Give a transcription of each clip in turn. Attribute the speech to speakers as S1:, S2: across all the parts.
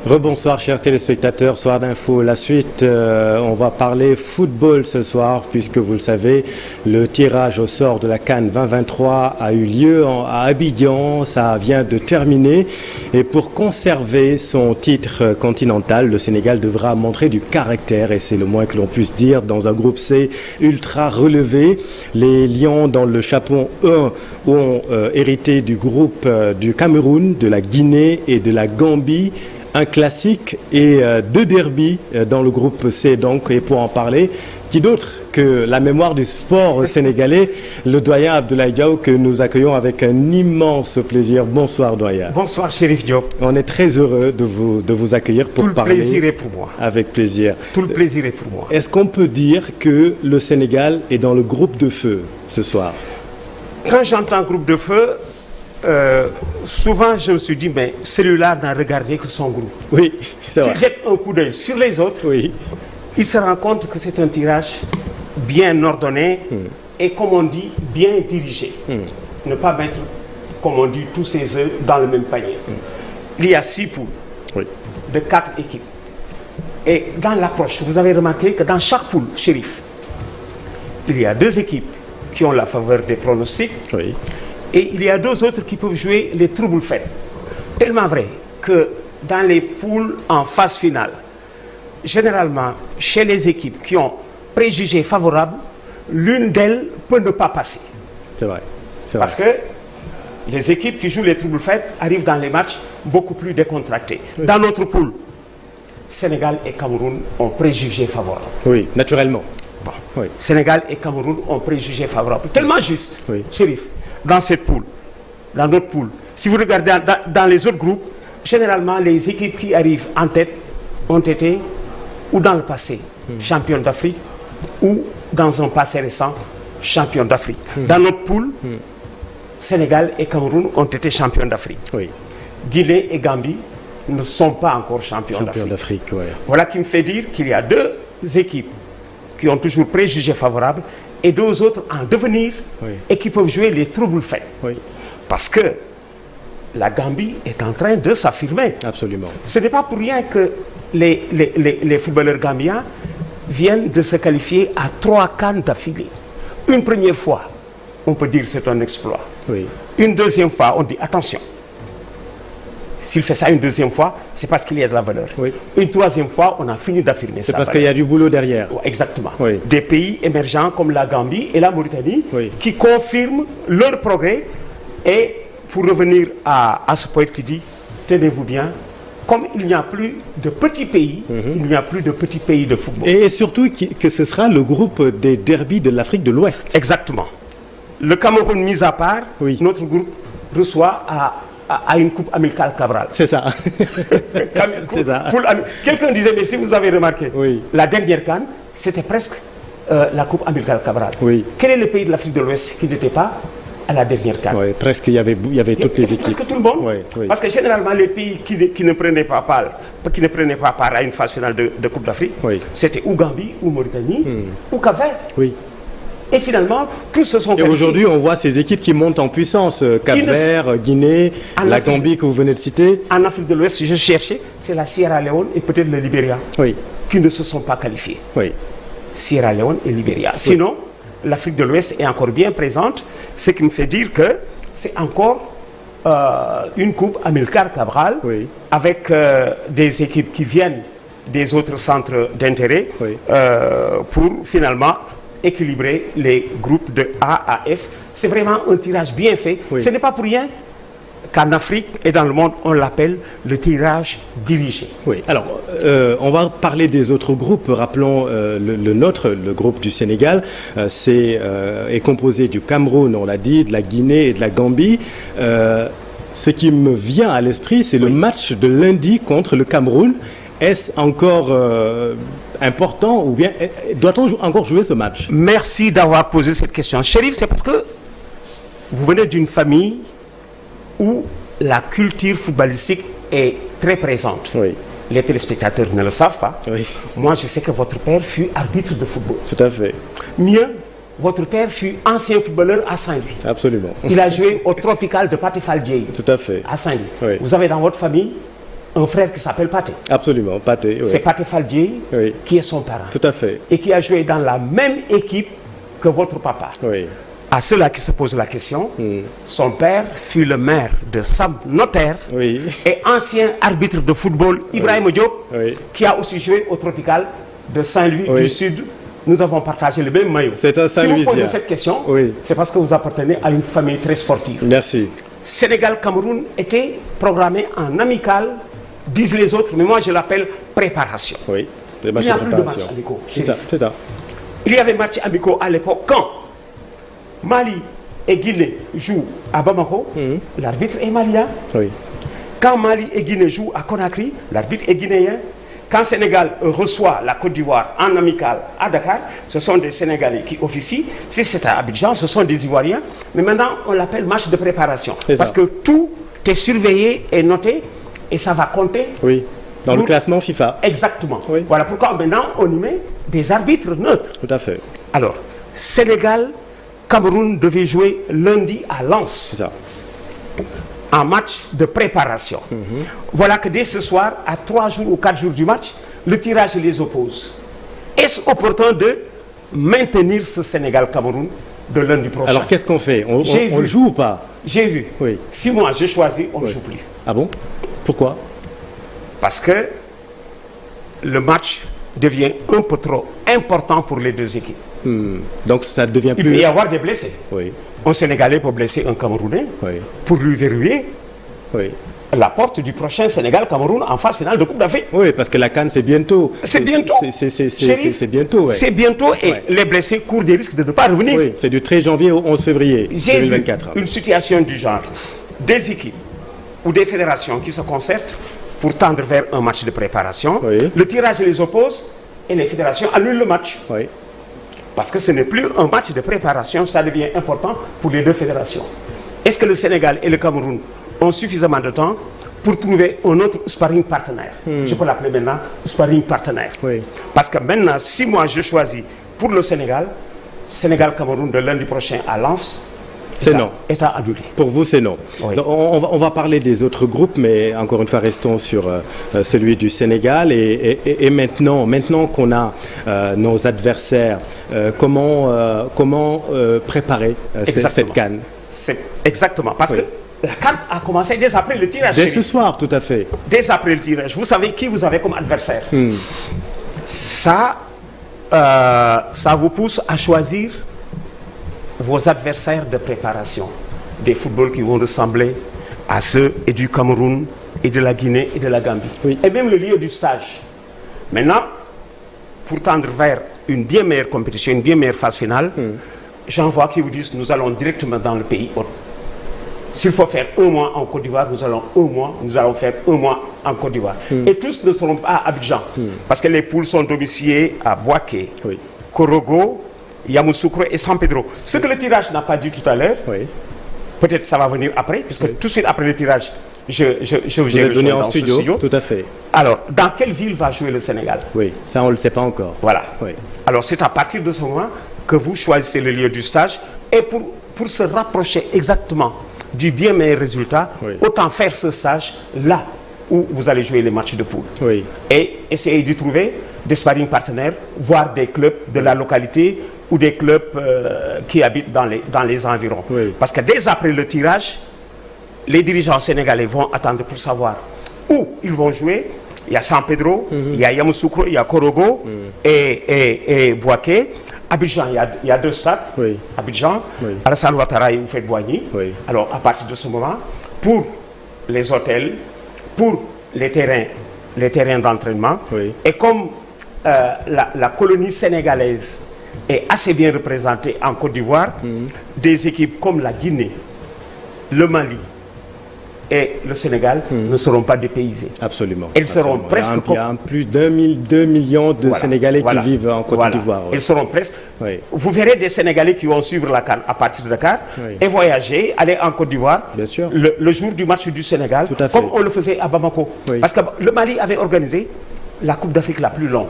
S1: Rebonsoir chers téléspectateurs, Soir d'Info, la suite, on va parler football ce soir puisque vous le savez, le tirage au sort de la CAN 2023 a eu lieu à Abidjan, ça vient de terminer et pour conserver son titre continental, le Sénégal devra montrer du caractère et c'est le moins que l'on puisse dire dans un groupe C ultra relevé. Les Lions dans le chapeau 1 ont hérité du groupe du Cameroun, de la Guinée et de la Gambie. Un classique et deux derbies dans le groupe C donc, et pour en parler, qui d'autre que la mémoire du sport sénégalais, le doyen Abdoulaye Diaw que nous accueillons avec un immense plaisir. Bonsoir doyen.
S2: Bonsoir Chérif Diop.
S1: On est très heureux de vous accueillir pour parler.
S2: Tout le plaisir est pour moi.
S1: Avec plaisir.
S2: Tout le plaisir est pour moi.
S1: Est-ce qu'on peut dire que le Sénégal est dans le groupe de feu ce soir?
S2: Quand j'entends groupe de feu, souvent je me suis dit, mais celui-là n'a regardé que son groupe.
S1: Oui, c'est vrai.
S2: S'il jette un coup d'œil sur les autres,
S1: oui,
S2: il se rend compte que c'est un tirage bien ordonné et, comme on dit, bien dirigé. Ne pas mettre, comme on dit, tous ses œufs dans le même panier. Il y a 6 poules de 4 équipes. Et dans l'approche, vous avez remarqué que dans chaque poule, Chérif, il y a 2 équipes qui ont la faveur des pronostics.
S1: Oui.
S2: Et il y a 2 autres qui peuvent jouer les troubles faits. Tellement vrai que dans les poules en phase finale, généralement, chez les équipes qui ont préjugés favorables, l'une d'elles peut ne pas passer.
S1: C'est vrai.
S2: Parce que les équipes qui jouent les troubles faits arrivent dans les matchs beaucoup plus décontractés. Oui. Dans notre poule, Sénégal et Cameroun ont préjugés favorables.
S1: Oui, naturellement.
S2: Bon. Oui. Sénégal et Cameroun ont préjugés favorables. Tellement juste, Chérif. Dans cette poule, dans notre poule, si vous regardez dans les autres groupes, généralement les équipes qui arrivent en tête ont été, ou dans le passé, championnes d'Afrique, ou dans un passé récent, championnes d'Afrique. Dans notre poule, Sénégal et Cameroun ont été champions d'Afrique. Oui. Guinée et Gambie ne sont pas encore champions d'Afrique. Voilà qui me fait dire qu'il y a 2 équipes qui ont toujours préjugés favorables et 2 autres en devenir et qui peuvent jouer les troubles faits. Parce que la Gambie est en train de s'affirmer.
S1: Absolument.
S2: Ce n'est pas pour rien que les footballeurs gambiens viennent de se qualifier à 3 CAN d'affilée. Une première fois, on peut dire que c'est un exploit. Une deuxième fois, on dit attention. S'il fait ça une deuxième fois, c'est parce qu'il y a de la valeur. Une troisième fois, on a fini d'affirmer ça.
S1: C'est parce qu'il y a du boulot derrière.
S2: Exactement. Des pays émergents comme la Gambie et la Mauritanie qui confirment leur progrès. Et pour revenir à ce poète qui dit, tenez-vous bien, comme il n'y a plus de petits pays, il n'y a plus de petits pays de football.
S1: Et surtout que ce sera le groupe des derbies de l'Afrique de l'Ouest.
S2: Exactement. Le Cameroun mis à part, notre groupe reçoit à une coupe amicale Cabral.
S1: C'est ça.
S2: C'est ça. Quelqu'un disait, mais si vous avez remarqué, la dernière CAN, c'était presque la coupe amicale Cabral. Quel est le pays de l'Afrique de l'Ouest qui n'était pas à la dernière CAN?
S1: Presque, il y avait toutes les équipes.
S2: Presque tout le monde. Parce que généralement, les pays qui ne prenaient pas part à une phase finale de Coupe d'Afrique, c'était ou Gambie, ou Mauritanie, ou Cap-Vert. Et finalement, tous se sont qualifiés.
S1: Et aujourd'hui, on voit ces équipes qui montent en puissance. Cap-Vert, Guinée, la Gambie que vous venez de citer.
S2: En Afrique de l'Ouest, je cherchais, c'est la Sierra Leone et peut-être le Libéria qui ne se sont pas qualifiés. Sierra Leone et Libéria. Sinon, l'Afrique de l'Ouest est encore bien présente, ce qui me fait dire que c'est encore une coupe Amilcar Cabral avec des équipes qui viennent des autres centres d'intérêt pour finalement équilibrer les groupes de A à F. C'est vraiment un tirage bien fait. Ce n'est pas pour rien qu'en Afrique et dans le monde, on l'appelle le tirage dirigé.
S1: Alors, on va parler des autres groupes. Rappelons le nôtre, le groupe du Sénégal, est composé du Cameroun, on l'a dit, de la Guinée et de la Gambie. Ce qui me vient à l'esprit, c'est le match de lundi contre le Cameroun. Est-ce encore important ou bien doit-on encore jouer ce match?
S2: Merci d'avoir posé cette question. Chérif, c'est parce que vous venez d'une famille où la culture footballistique est très présente. Les téléspectateurs ne le savent pas. Moi, je sais que votre père fut arbitre de football.
S1: Tout à fait.
S2: Mieux, votre père fut ancien footballeur à Saint-Louis.
S1: Absolument.
S2: Il a joué au Tropical de Patifal Dieye.
S1: Tout à fait.
S2: À Saint-Louis. Vous avez dans votre famille un frère qui s'appelle Pathé.
S1: Absolument, Pathé. Oui.
S2: C'est Pathé Faldier qui est son parent.
S1: Tout à fait.
S2: Et qui a joué dans la même équipe que votre papa.
S1: Oui.
S2: À ceux-là qui se posent la question, son père fut le maire de Sam Notaire et ancien arbitre de football, Ibrahim Diop, qui a aussi joué au Tropical de Saint-Louis du Sud. Nous avons partagé le même maillot.
S1: C'est un Saint-Louisien.
S2: Si vous posez cette question, c'est parce que vous appartenez à une famille très sportive.
S1: Merci.
S2: Sénégal-Cameroun était programmé en amical, disent les autres, mais moi je l'appelle préparation.
S1: Oui,
S2: il n'y a plus de matchs amicaux.
S1: C'est ça.
S2: Il y avait matchs amicaux à l'époque quand Mali et Guinée jouent à Bamako, l'arbitre est malien.
S1: Oui.
S2: Quand Mali et Guinée jouent à Conakry, l'arbitre est guinéen. Quand Sénégal reçoit la Côte d'Ivoire en amical à Dakar, ce sont des Sénégalais qui officient. Si c'est à Abidjan, ce sont des Ivoiriens. Mais maintenant, on l'appelle match de préparation. Parce que tout est surveillé et noté et ça va compter.
S1: Oui, dans le classement FIFA.
S2: Exactement. Oui. Voilà pourquoi maintenant, on y met des arbitres neutres.
S1: Tout à fait.
S2: Alors, Sénégal-Cameroun devait jouer lundi à Lens.
S1: C'est ça.
S2: En match de préparation. Voilà que dès ce soir, à 3 jours ou 4 jours du match, le tirage les oppose. Est-ce opportun de maintenir ce Sénégal-Cameroun de lundi prochain?
S1: Alors qu'est-ce qu'on fait? On le joue ou pas?
S2: J'ai vu.
S1: Oui.
S2: Si moi j'ai choisi, on ne joue plus.
S1: Ah bon? Pourquoi?
S2: Parce que le match devient un peu trop important pour les deux équipes.
S1: Donc ça devient plus...
S2: Il peut y avoir des blessés.
S1: Oui.
S2: Un Sénégalais peut blesser un Camerounais pour lui verrouiller la porte du prochain Sénégal-Cameroun en phase finale de Coupe d'Afrique.
S1: Oui, parce que la CAN c'est bientôt.
S2: C'est bientôt.
S1: C'est bientôt. Ouais.
S2: C'est bientôt et les blessés courent des risques de ne pas revenir.
S1: Oui, c'est du 13 janvier au 11 février 2024.
S2: J'ai vu une situation du genre. Des équipes ou des fédérations qui se concertent pour tendre vers un match de préparation. Le tirage les oppose et les fédérations annulent le match.
S1: Oui.
S2: Parce que ce n'est plus un match de préparation, ça devient important pour les deux fédérations. Est-ce que le Sénégal et le Cameroun ont suffisamment de temps pour trouver un autre sparring partenaire? Je peux l'appeler maintenant sparring partenaire.
S1: Oui.
S2: Parce que maintenant, si moi je choisis pour le Sénégal-Cameroun de lundi prochain à Lens,
S1: c'est non.
S2: État annulé.
S1: Pour vous, c'est non.
S2: Oui.
S1: Donc, on va parler des autres groupes, mais encore une fois, restons sur celui du Sénégal. Et maintenant qu'on a nos adversaires, comment préparer cette CAN?
S2: Exactement. Parce que la CAN a commencé dès après le tirage.
S1: Dès ce soir, tout à fait.
S2: Dès après le tirage. Vous savez qui vous avez comme adversaire. Ça vous pousse à choisir vos adversaires de préparation, des footballs qui vont ressembler à ceux et du Cameroun, et de la Guinée, et de la Gambie. Oui. Et même le lieu du stage. Maintenant, pour tendre vers une bien meilleure compétition, une bien meilleure phase finale, j'en vois qui vous disent nous allons directement dans le pays. S'il faut faire 1 mois en Côte d'Ivoire, nous allons faire 1 mois en Côte d'Ivoire. Et tous ne seront pas à Abidjan, parce que les poules sont domiciliées à Bouaké, Korogo, Yamoussoukro et San Pedro. Ce que le tirage n'a pas dit tout à l'heure, peut-être ça va venir après, puisque tout de suite après le tirage, je vous ai
S1: donné en studio. Tout à fait.
S2: Alors, dans quelle ville va jouer le Sénégal?
S1: Oui, ça on ne le sait pas encore.
S2: Voilà. Oui. Alors c'est à partir de ce moment que vous choisissez le lieu du stage, et pour se rapprocher exactement du bien meilleur résultat, autant faire ce stage là où vous allez jouer les matchs de poule.
S1: Oui.
S2: Et essayer de trouver des sparring partenaires, voire des clubs de la localité ou des clubs qui habitent dans les environs.
S1: Oui.
S2: Parce que dès après le tirage, les dirigeants sénégalais vont attendre pour savoir où ils vont jouer. Il y a San Pedro, il y a Yamoussoukro, il y a Korogo et Bouaké. Abidjan, il y a 2 stades. Abidjan, Alassane Ouattara et Houphouët-Boigny. Alors, à partir de ce moment, pour les hôtels, pour les terrains d'entraînement, et comme la colonie sénégalaise est assez bien représentée en Côte d'Ivoire, des équipes comme la Guinée, le Mali et le Sénégal ne seront pas dépaysés.
S1: Absolument.
S2: Elles seront presque...
S1: Il y a plus d'2 millions de Sénégalais qui vivent en Côte d'Ivoire.
S2: Elles seront presque... Vous verrez des Sénégalais qui vont suivre la CAN à partir de Dakar et voyager, aller en Côte d'Ivoire le jour du match du Sénégal, comme on le faisait à Bamako. Parce que le Mali avait organisé la Coupe d'Afrique la plus longue.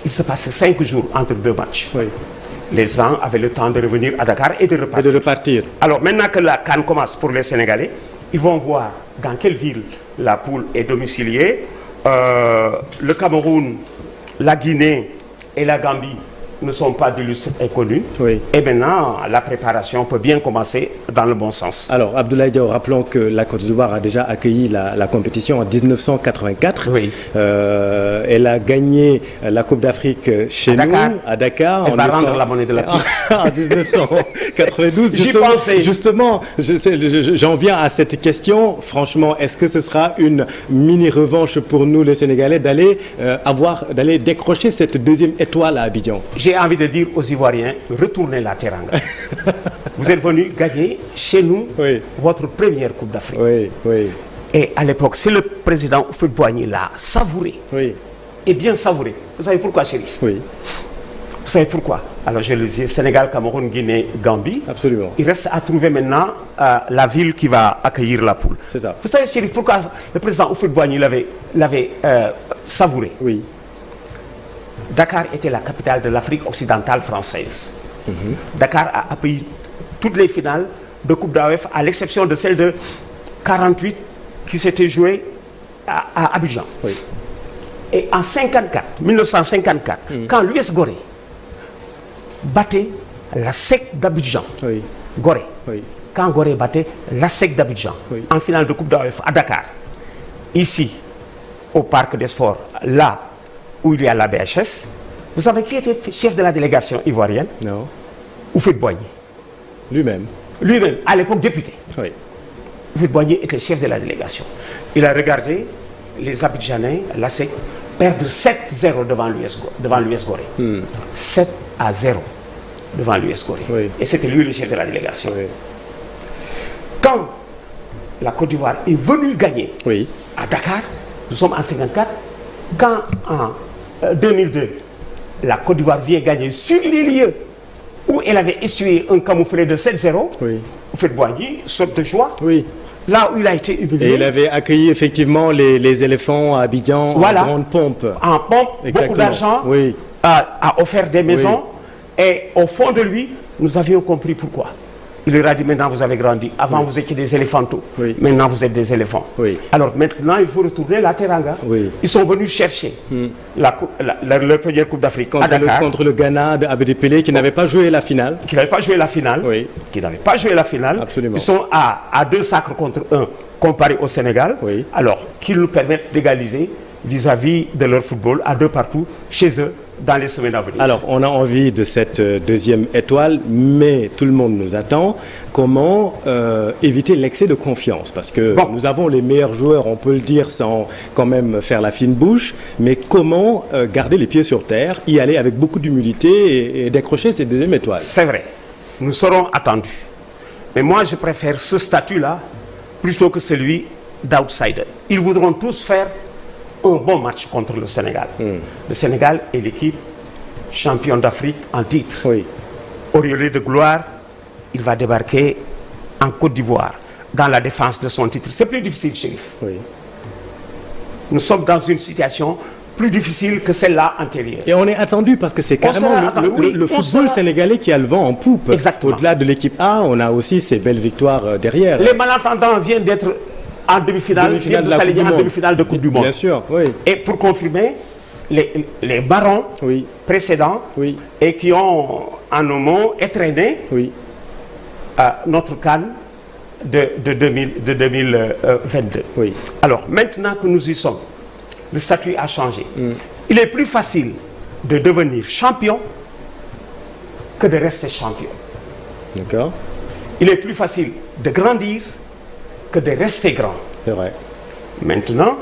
S2: Il se passait 5 jours entre 2 matchs. Les gens avaient le temps de revenir à Dakar et de repartir.
S1: Alors
S2: maintenant que la CAN commence pour les Sénégalais, ils vont voir dans quelle ville la poule est domiciliée. Le Cameroun, la Guinée et la Gambie ne sont pas d'illustres inconnus.
S1: Oui.
S2: Et maintenant, la préparation peut bien commencer dans le bon sens.
S1: Alors, Abdoulaye Diaw, rappelons que la Côte d'Ivoire a déjà accueilli la compétition en 1984.
S2: Oui.
S1: Elle a gagné la Coupe d'Afrique chez nous, à Dakar.
S2: Elle va rendre la monnaie de la pièce.
S1: En 1992.
S2: J'y pensais.
S1: Justement, j'en viens à cette question. Franchement, est-ce que ce sera une mini-revanche pour nous, les Sénégalais, d'aller décrocher cette deuxième étoile à Abidjan?
S2: J'ai envie de dire aux Ivoiriens, retournez la Teranga. Vous êtes venus gagner chez nous votre première Coupe d'Afrique.
S1: Oui, oui.
S2: Et à l'époque, c'est le président Houphouët-Boigny l'a savouré.
S1: Oui.
S2: Et bien savouré. Vous savez pourquoi, Chérif?
S1: Oui.
S2: Vous savez pourquoi? Alors je le dis, Sénégal, Cameroun, Guinée, Gambie.
S1: Absolument.
S2: Il reste à trouver maintenant la ville qui va accueillir la poule.
S1: C'est ça.
S2: Vous savez, Chérif, pourquoi le président Houphouët-Boigny l'avait savouré?
S1: Oui.
S2: Dakar était la capitale de l'Afrique occidentale française. Dakar a accueilli toutes les finales de Coupe d'AOF, à l'exception de celle de 48 qui s'était jouée à Abidjan.
S1: Oui.
S2: Et en 1954, quand l'US Gorée battait la SEC d'Abidjan, Gorée, quand Gorée battait la SEC d'Abidjan en finale de Coupe d'AOF à Dakar, ici, au Parc des Sports, là où il y a la BHS, vous savez qui était chef de la délégation ivoirienne?
S1: Non.
S2: Houphouët-Boigny.
S1: Lui-même.
S2: Lui-même, à l'époque député.
S1: Oui.
S2: Houphouët-Boigny était chef de la délégation. Il a regardé les Abidjanais, la SEC, perdre 7-0 devant l'US Gorée. 7-0 devant l'US Gorée.
S1: Oui.
S2: Et c'était lui le chef de la délégation.
S1: Oui.
S2: Quand la Côte d'Ivoire est venue gagner à Dakar, nous sommes en 1954, quand en 2002, la Côte d'Ivoire vient gagner sur les lieux où elle avait essuyé un camouflet de 7-0, Houphouët-Boigny saute de joie. Oui. Là où il a été humilié.
S1: Et il avait accueilli effectivement les éléphants à Abidjan en grande pompe.
S2: En pompe, beaucoup d'argent, a offert des maisons. Et au fond de lui, nous avions compris pourquoi. Il leur a dit, maintenant vous avez grandi. Avant vous étiez des éléphantaux. Maintenant vous êtes des éléphants. Alors maintenant il faut retourner la Teranga. Ils sont venus chercher leur première Coupe d'Afrique
S1: contre le Ghana d'Abedi Pelé qui n'avait pas joué la finale.
S2: Qui n'avait pas joué la finale.
S1: Absolument.
S2: Ils sont à 2 sacres contre 1 comparés au Sénégal. Alors qu'ils nous permettent d'égaliser vis-à-vis de leur football à 2 partout chez eux dans les semaines à venir.
S1: Alors, on a envie de cette deuxième étoile, mais tout le monde nous attend. Comment éviter l'excès de confiance? Parce que nous avons les meilleurs joueurs, on peut le dire sans quand même faire la fine bouche, mais comment garder les pieds sur terre, y aller avec beaucoup d'humilité et décrocher cette deuxième étoile?
S2: C'est vrai, nous serons attendus. Mais moi, je préfère ce statut-là plutôt que celui d'outsider. Ils voudront tous faire un bon match contre le Sénégal. Le Sénégal est l'équipe championne d'Afrique en titre. Auréolé de gloire, il va débarquer en Côte d'Ivoire dans la défense de son titre. C'est plus difficile, Chérif. Nous sommes dans une situation plus difficile que celle-là antérieure.
S1: Et on est attendu parce que c'est carrément le football sénégalais qui a le vent en poupe. Au-delà de l'équipe A, on a aussi ces belles victoires derrière.
S2: Les malentendants viennent d'être en demi-finale de s'aligner en demi-finale de Coupe du Monde.
S1: Bien sûr,
S2: Et pour confirmer, les barons précédents et qui ont en amont étraîné notre CAN de 2022. Alors, maintenant que nous y sommes, le statut a changé. Il est plus facile de devenir champion que de rester champion.
S1: D'accord.
S2: Il est plus facile de grandir que de rester grand.
S1: C'est vrai.
S2: Maintenant,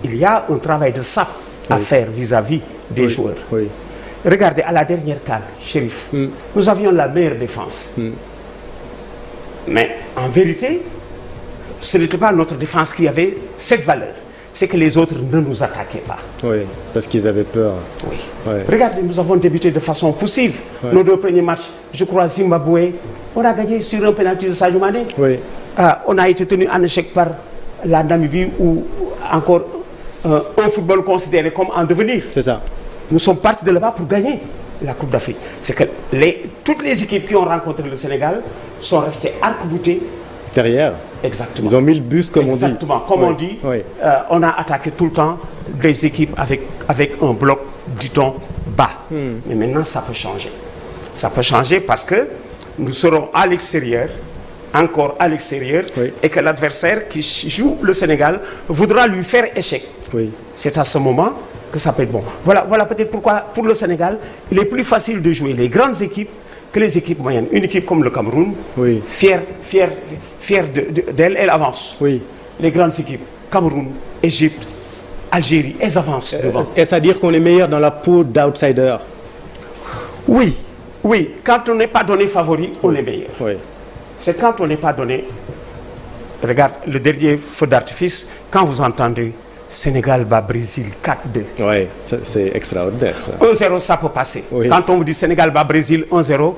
S2: il y a un travail de sape à faire vis-à-vis des joueurs. Regardez, à la dernière CAN, Chérif, nous avions la meilleure défense. Mais en vérité, ce n'était pas notre défense qui avait cette valeur. C'est que les autres ne nous attaquaient pas.
S1: Parce qu'ils avaient peur.
S2: Regardez, nous avons débuté de façon poussive. Nos 2 premiers matchs, je crois, Zimbabwe, on a gagné sur un pénalty de Sadio Mané. On a été tenu en échec par la Namibie ou encore un football considéré comme en devenir.
S1: C'est ça.
S2: Nous sommes partis de là-bas pour gagner la Coupe d'Afrique. C'est que toutes les équipes qui ont rencontré le Sénégal sont restées arc-boutées Exactement.
S1: Ils ont mis le bus, comme on dit.
S2: Exactement. Comme on dit, on a attaqué tout le temps des équipes avec un bloc, dit-on, bas. Mais maintenant, ça peut changer. Ça peut changer parce que nous serons à l'extérieur, encore à l'extérieur, et que l'adversaire qui joue le Sénégal voudra lui faire échec. C'est à ce moment que ça peut être bon. Voilà peut-être pourquoi, pour le Sénégal, il est plus facile de jouer les grandes équipes que les équipes moyennes. Une équipe comme le Cameroun, fière d'elle, elle avance. Les grandes équipes, Cameroun, Égypte, Algérie, elles avancent devant.
S1: Est-ce à dire qu'on est meilleur dans la peau d'outsider?
S2: Oui. Quand on n'est pas donné favori, on est meilleur. C'est quand on n'est pas donné. Regarde, le dernier feu d'artifice, quand vous entendez Sénégal bat Brésil 4-2.
S1: Oui, c'est extraordinaire.
S2: 1-0, ça peut passer. Quand on vous dit Sénégal bat Brésil 1-0,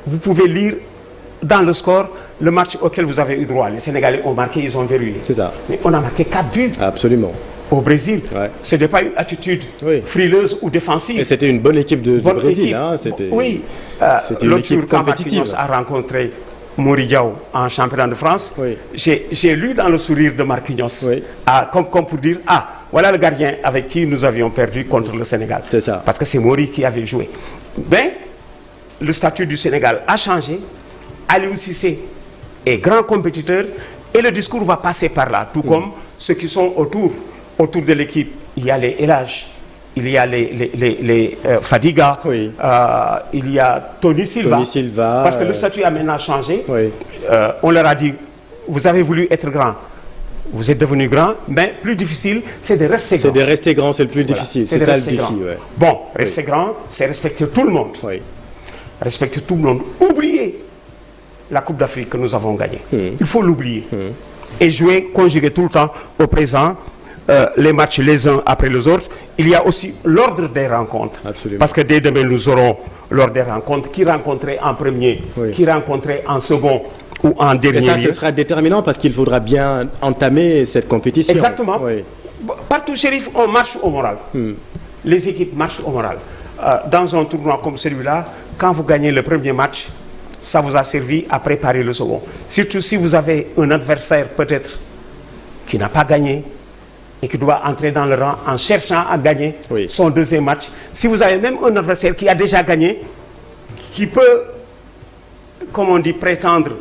S2: vous pouvez lire dans le score le match auquel vous avez eu droit. Les Sénégalais ont marqué, ils ont verrouillé.
S1: C'est ça.
S2: Mais on a marqué 4 buts.
S1: Absolument.
S2: Au Brésil. Ce n'est pas une attitude frileuse ou défensive.
S1: Et c'était une bonne équipe du Brésil. Hein, c'était
S2: l'autre jour, quand Marquinhos a rencontré Mory Diaw en championnat de France, j'ai lu dans le sourire de Marquinhos, comme pour dire, voilà le gardien avec qui nous avions perdu contre le Sénégal.
S1: C'est ça.
S2: Parce que c'est Mory qui avait joué. Mais le statut du Sénégal a changé. Aliou Cissé est grand compétiteur et le discours va passer par là, tout comme ceux qui sont autour de l'équipe. Il y a les Elage, il y a les Fadiga, il y a Tony Silva, parce que le statut a maintenant changé. On leur a dit, vous avez voulu être grand, vous êtes devenu grand, mais plus difficile, c'est de rester grand.
S1: C'est de rester grand, c'est le plus difficile, c'est ça le défi.
S2: Bon, rester grand, c'est respecter tout le monde. Respecter tout le monde. Oubliez la Coupe d'Afrique que nous avons gagnée. Il faut l'oublier. Et jouer, conjuguer tout le temps au présent, les matchs les uns après les autres. Il y a aussi l'ordre des rencontres.
S1: Absolument.
S2: Parce que dès demain, nous aurons l'ordre des rencontres. Qui rencontrer en premier, qui rencontrer en second ou en dernier.
S1: Et ça, ce sera déterminant parce qu'il faudra bien entamer cette compétition.
S2: Exactement. Partout, Chérif, on marche au moral. Les équipes marchent au moral. Dans un tournoi comme celui-là, quand vous gagnez le premier match, ça vous a servi à préparer le second. Surtout si vous avez un adversaire peut-être qui n'a pas gagné et qui doit entrer dans le rang en cherchant à gagner son deuxième match. Si vous avez même un adversaire qui a déjà gagné, qui peut, comme on dit, prétendre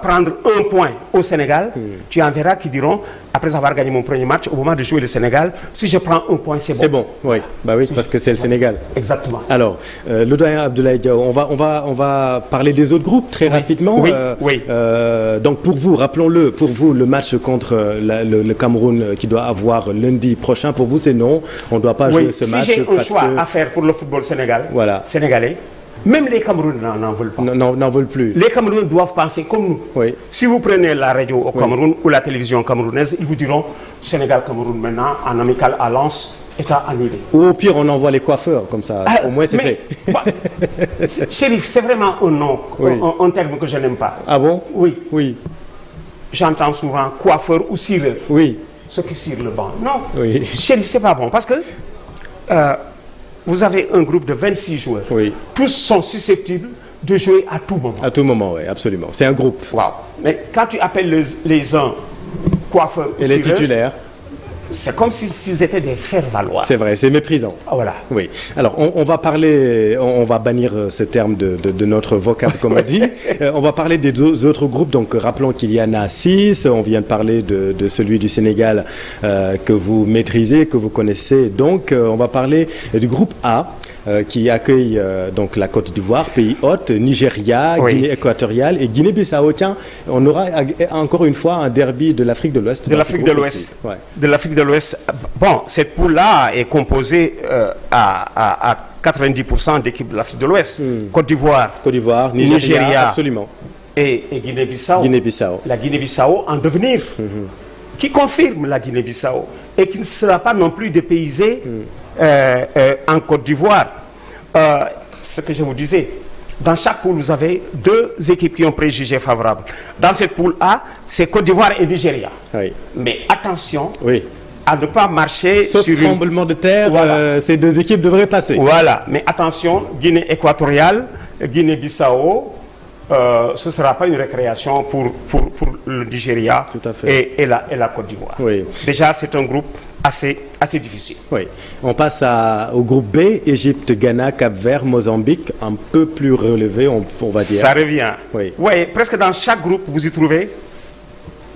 S2: prendre un point au Sénégal, tu en verras qui diront, après avoir gagné mon premier match, au moment de jouer le Sénégal, si je prends un point, c'est bon.
S1: C'est bon, oui, parce que c'est le Sénégal.
S2: Exactement.
S1: Alors, le doyen Abdoulaye Diaw, on va parler des autres groupes très rapidement. Donc pour vous, rappelons-le, pour vous, le match contre le Cameroun qui doit avoir lundi prochain, pour vous c'est non, on ne doit pas jouer ce match.
S2: Si j'ai un choix à faire pour le football sénégalais, même les Camerounais n'en veulent pas.
S1: N'en veulent plus.
S2: Les Camerounais doivent penser comme nous. Si vous prenez la radio au Cameroun ou la télévision camerounaise, ils vous diront Sénégal-Cameroun maintenant, en amical à Lens, est annulé.
S1: Ou au pire, on envoie les coiffeurs, comme ça, au moins c'est fait.
S2: Chérif, c'est vraiment un nom, un terme que je n'aime pas.
S1: Ah bon?
S2: Oui. J'entends souvent coiffeur ou cireur. Ceux qui cirent le banc. Non, Chérif, c'est pas bon, parce que vous avez un groupe de 26 joueurs. Tous sont susceptibles de jouer à tout moment.
S1: À tout moment, oui, absolument. C'est un groupe.
S2: Mais quand tu appelles les uns coiffeurs
S1: et les titulaires,
S2: c'est comme s'ils étaient des faire-valoir.
S1: C'est vrai, c'est méprisant.
S2: Voilà.
S1: Oui. Alors, on va parler, on va bannir ce terme de notre vocable, comme on dit. On va parler des deux autres groupes. Donc, rappelons qu'il y en a 6. On vient de parler de celui du Sénégal que vous maîtrisez, que vous connaissez. Donc, on va parler du groupe A. Qui accueille donc la Côte d'Ivoire, pays hôte, Nigeria, Guinée équatoriale et Guinée-Bissau. Tiens, on aura encore une fois un derby de l'Afrique de l'Ouest.
S2: De l'Afrique de l'Ouest. De l'Afrique de l'Ouest. Bon, cette poule-là est composée à 90% d'équipes de l'Afrique de l'Ouest. Côte d'Ivoire, Nigeria,
S1: absolument.
S2: Et Guinée-Bissau. La Guinée-Bissau en devenir. Qui confirme la Guinée-Bissau et qui ne sera pas non plus dépaysée en Côte d'Ivoire. Ce que je vous disais, dans chaque poule, vous avez deux équipes qui ont préjugé favorable. Dans cette poule A, c'est Côte d'Ivoire et Nigeria. Mais attention à ne pas marcher
S1: sur un tremblement de terre, ces deux équipes devraient passer.
S2: Mais attention, Guinée équatoriale, Guinée-Bissau, ce ne sera pas une récréation pour le Nigeria et la Côte d'Ivoire.
S1: Oui.
S2: Déjà, c'est un groupe assez difficile.
S1: Oui. On passe au groupe B, Égypte, Ghana, Cap-Vert, Mozambique, un peu plus relevé, on va dire.
S2: Ça revient.
S1: Oui.
S2: Oui, presque dans chaque groupe, vous y trouvez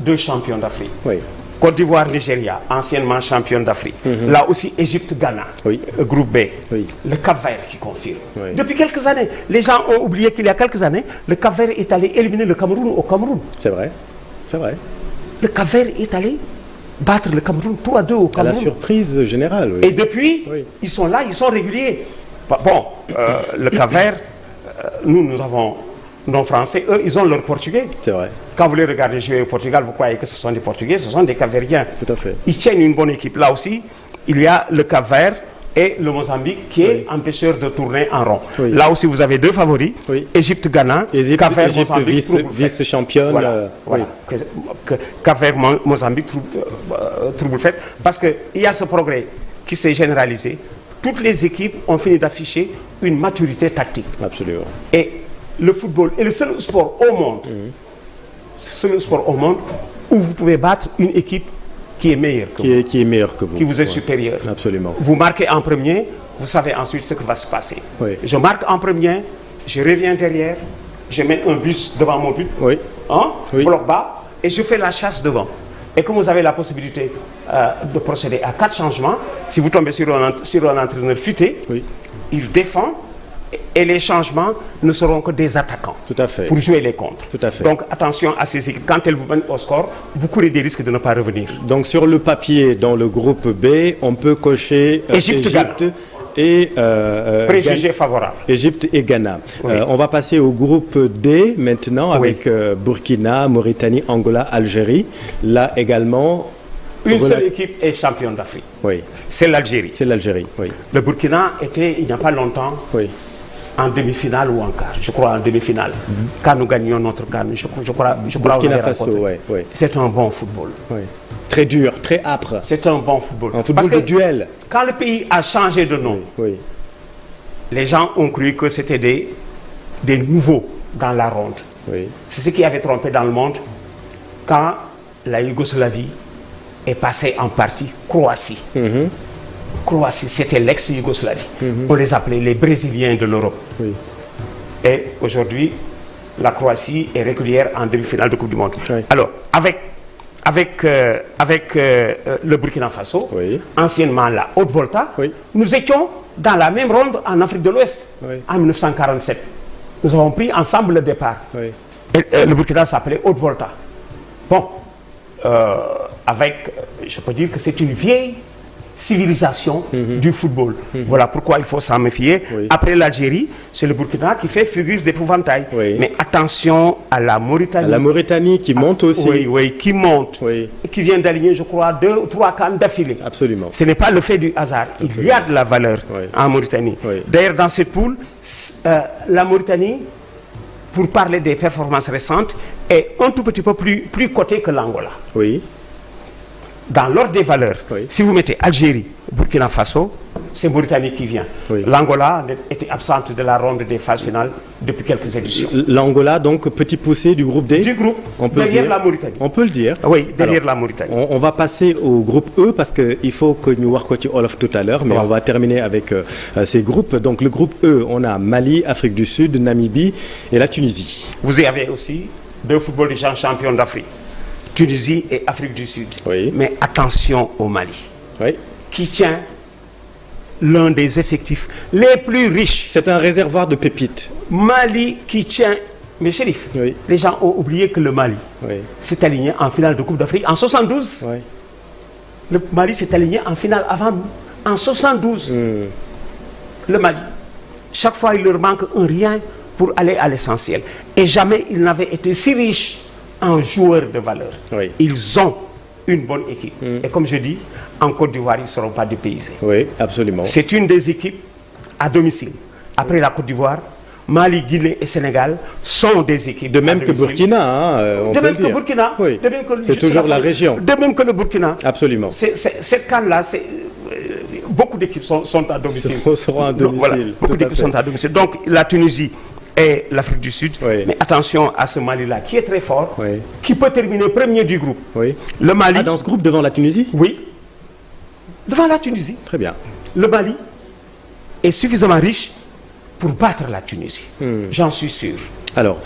S2: 2 champions d'Afrique.
S1: Oui.
S2: Côte d'Ivoire, Nigeria, anciennement champion d'Afrique. Là aussi, Égypte, Ghana,
S1: oui.
S2: Groupe B.
S1: Oui.
S2: Le Cap-Vert qui confirme.
S1: Oui.
S2: Depuis quelques années, les gens ont oublié qu'il y a quelques années, le Cap-Vert est allé éliminer le Cameroun au Cameroun.
S1: C'est vrai, c'est vrai.
S2: Le Cap-Vert est allé battre le Cameroun 3-2 au Cameroun.
S1: À la surprise générale, oui.
S2: Et depuis, ils sont là, ils sont réguliers. Bon, le Cap-Vert, nous avons nos Français, eux, ils ont leur Portugais.
S1: C'est vrai.
S2: Quand vous les regardez jouer au Portugal, vous croyez que ce sont des Portugais, ce sont des Cap-Verdiens.
S1: Tout à fait.
S2: Ils tiennent une bonne équipe. Là aussi, il y a le Cap-Vert et le Mozambique qui est empêcheur de tourner en rond. Oui. Là aussi, vous avez 2 favoris. Oui. Égypte, Ghana.
S1: Cap-Vert, Mozambique, vice-championne.
S2: Voilà. Cap-Vert, Mozambique, trouble fait. Parce qu'il y a ce progrès qui s'est généralisé. Toutes les équipes ont fini d'afficher une maturité tactique.
S1: Absolument.
S2: Et le football est le seul sport au monde, où vous pouvez battre une équipe qui est meilleure que vous.
S1: Qui est meilleure que vous.
S2: Qui vous est supérieure.
S1: Absolument.
S2: Vous marquez en premier, vous savez ensuite ce qui va se passer.
S1: Oui.
S2: Je marque en premier, je reviens derrière, je mets un bus devant mon but, bloc bas, et je fais la chasse devant. Et comme vous avez la possibilité de procéder à 4 changements, si vous tombez sur un entraîneur futé, il défend, et les changements ne seront que des attaquants.
S1: Tout à fait.
S2: Pour jouer les contres.
S1: Tout à fait.
S2: Donc attention à ces équipes. Quand elles vous mènent au score, vous courez des risques de ne pas revenir.
S1: Donc sur le papier, dans le groupe B, on peut cocher Égypte et
S2: préjugés favorables.
S1: Égypte et Ghana. Oui. On va passer au groupe D maintenant avec Burkina, Mauritanie, Angola, Algérie. Là également.
S2: Une seule équipe est championne d'Afrique.
S1: Oui.
S2: C'est l'Algérie.
S1: C'est l'Algérie, oui.
S2: Le Burkina était, il n'y a pas longtemps, en demi-finale ou en quart. Je crois en demi-finale. Quand nous gagnions notre quart, je crois
S1: Burkina Faso, oui.
S2: C'est un bon football.
S1: Oui. Très dur, très âpre.
S2: C'est un bon football.
S1: Un football de duel.
S2: Quand le pays a changé de nom, les gens ont cru que c'était des nouveaux dans la ronde.
S1: Oui.
S2: C'est ce qui avait trompé dans le monde quand la Yougoslavie est passée en partie Croatie. Croatie, c'était l'ex-Yougoslavie. On les appelait les Brésiliens de l'Europe.
S1: Oui.
S2: Et aujourd'hui, la Croatie est régulière en demi-finale de Coupe du Monde.
S1: Oui.
S2: Alors, avec le Burkina Faso, anciennement la Haute-Volta, nous étions dans la même ronde en Afrique de l'Ouest en 1947. Nous avons pris ensemble le départ. Et, le Burkina s'appelait Haute-Volta. Bon, je peux dire que c'est une vieille civilisation du football. Voilà pourquoi il faut s'en méfier. Après l'Algérie, c'est le Burkina qui fait figure d'épouvantail. Mais attention à la Mauritanie.
S1: À la Mauritanie qui monte aussi.
S2: Oui, qui monte. Et qui vient d'aligner, je crois, 2 ou 3 CAN d'affilée.
S1: Absolument.
S2: Ce n'est pas le fait du hasard. Il y a de la valeur en Mauritanie. D'ailleurs, dans cette poule, la Mauritanie, pour parler des performances récentes, est un tout petit peu plus cotée que l'Angola.
S1: Oui.
S2: Dans l'ordre des valeurs, si vous mettez Algérie, Burkina Faso, c'est Mauritanie qui vient. L'Angola était absente de la ronde des phases finales depuis quelques éditions.
S1: L'Angola, donc, petit poussé du groupe D.
S2: Du groupe, derrière la Mauritanie.
S1: On peut le dire.
S2: Oui, derrière la Mauritanie.
S1: On va passer au groupe E parce qu'il faut que nous voir Olof tout à l'heure, mais on va terminer avec ces groupes. Donc le groupe E, on a Mali, Afrique du Sud, Namibie et la Tunisie.
S2: Vous avez aussi 2 football des champions d'Afrique. Tunisie et Afrique du Sud. Mais attention au Mali, qui tient l'un des effectifs les plus riches.
S1: C'est un réservoir de pépites.
S2: Mali qui tient... Mais Chérif, les gens ont oublié que le Mali s'est aligné en finale de Coupe d'Afrique en 72. Le Mali s'est aligné en finale avant nous, en 72. Le Mali, chaque fois il leur manque un rien pour aller à l'essentiel. Et jamais il n'avait été si riche en joueurs de valeur. Ils ont une bonne équipe. Et comme je dis, en Côte d'Ivoire, ils ne seront pas dépaysés.
S1: Oui, absolument.
S2: C'est une des équipes à domicile. Après la Côte d'Ivoire, Mali, Guinée et Sénégal sont des équipes.
S1: De même que Burkina,
S2: de même que Burkina.
S1: C'est toujours la région.
S2: De même que le Burkina.
S1: Absolument.
S2: Cette CAN-là, beaucoup d'équipes sont à domicile.
S1: Seront à domicile.
S2: Beaucoup d'équipes sont à domicile. Donc la Tunisie et l'Afrique du Sud.
S1: Oui.
S2: Mais attention à ce Mali-là qui est très fort,
S1: Oui.
S2: qui peut terminer premier du groupe.
S1: Oui.
S2: Le Mali,
S1: Dans ce groupe devant la Tunisie?
S2: oui, devant la Tunisie.
S1: Très bien.
S2: Le Mali est suffisamment riche pour battre la Tunisie. J'en suis sûr.
S1: Alors,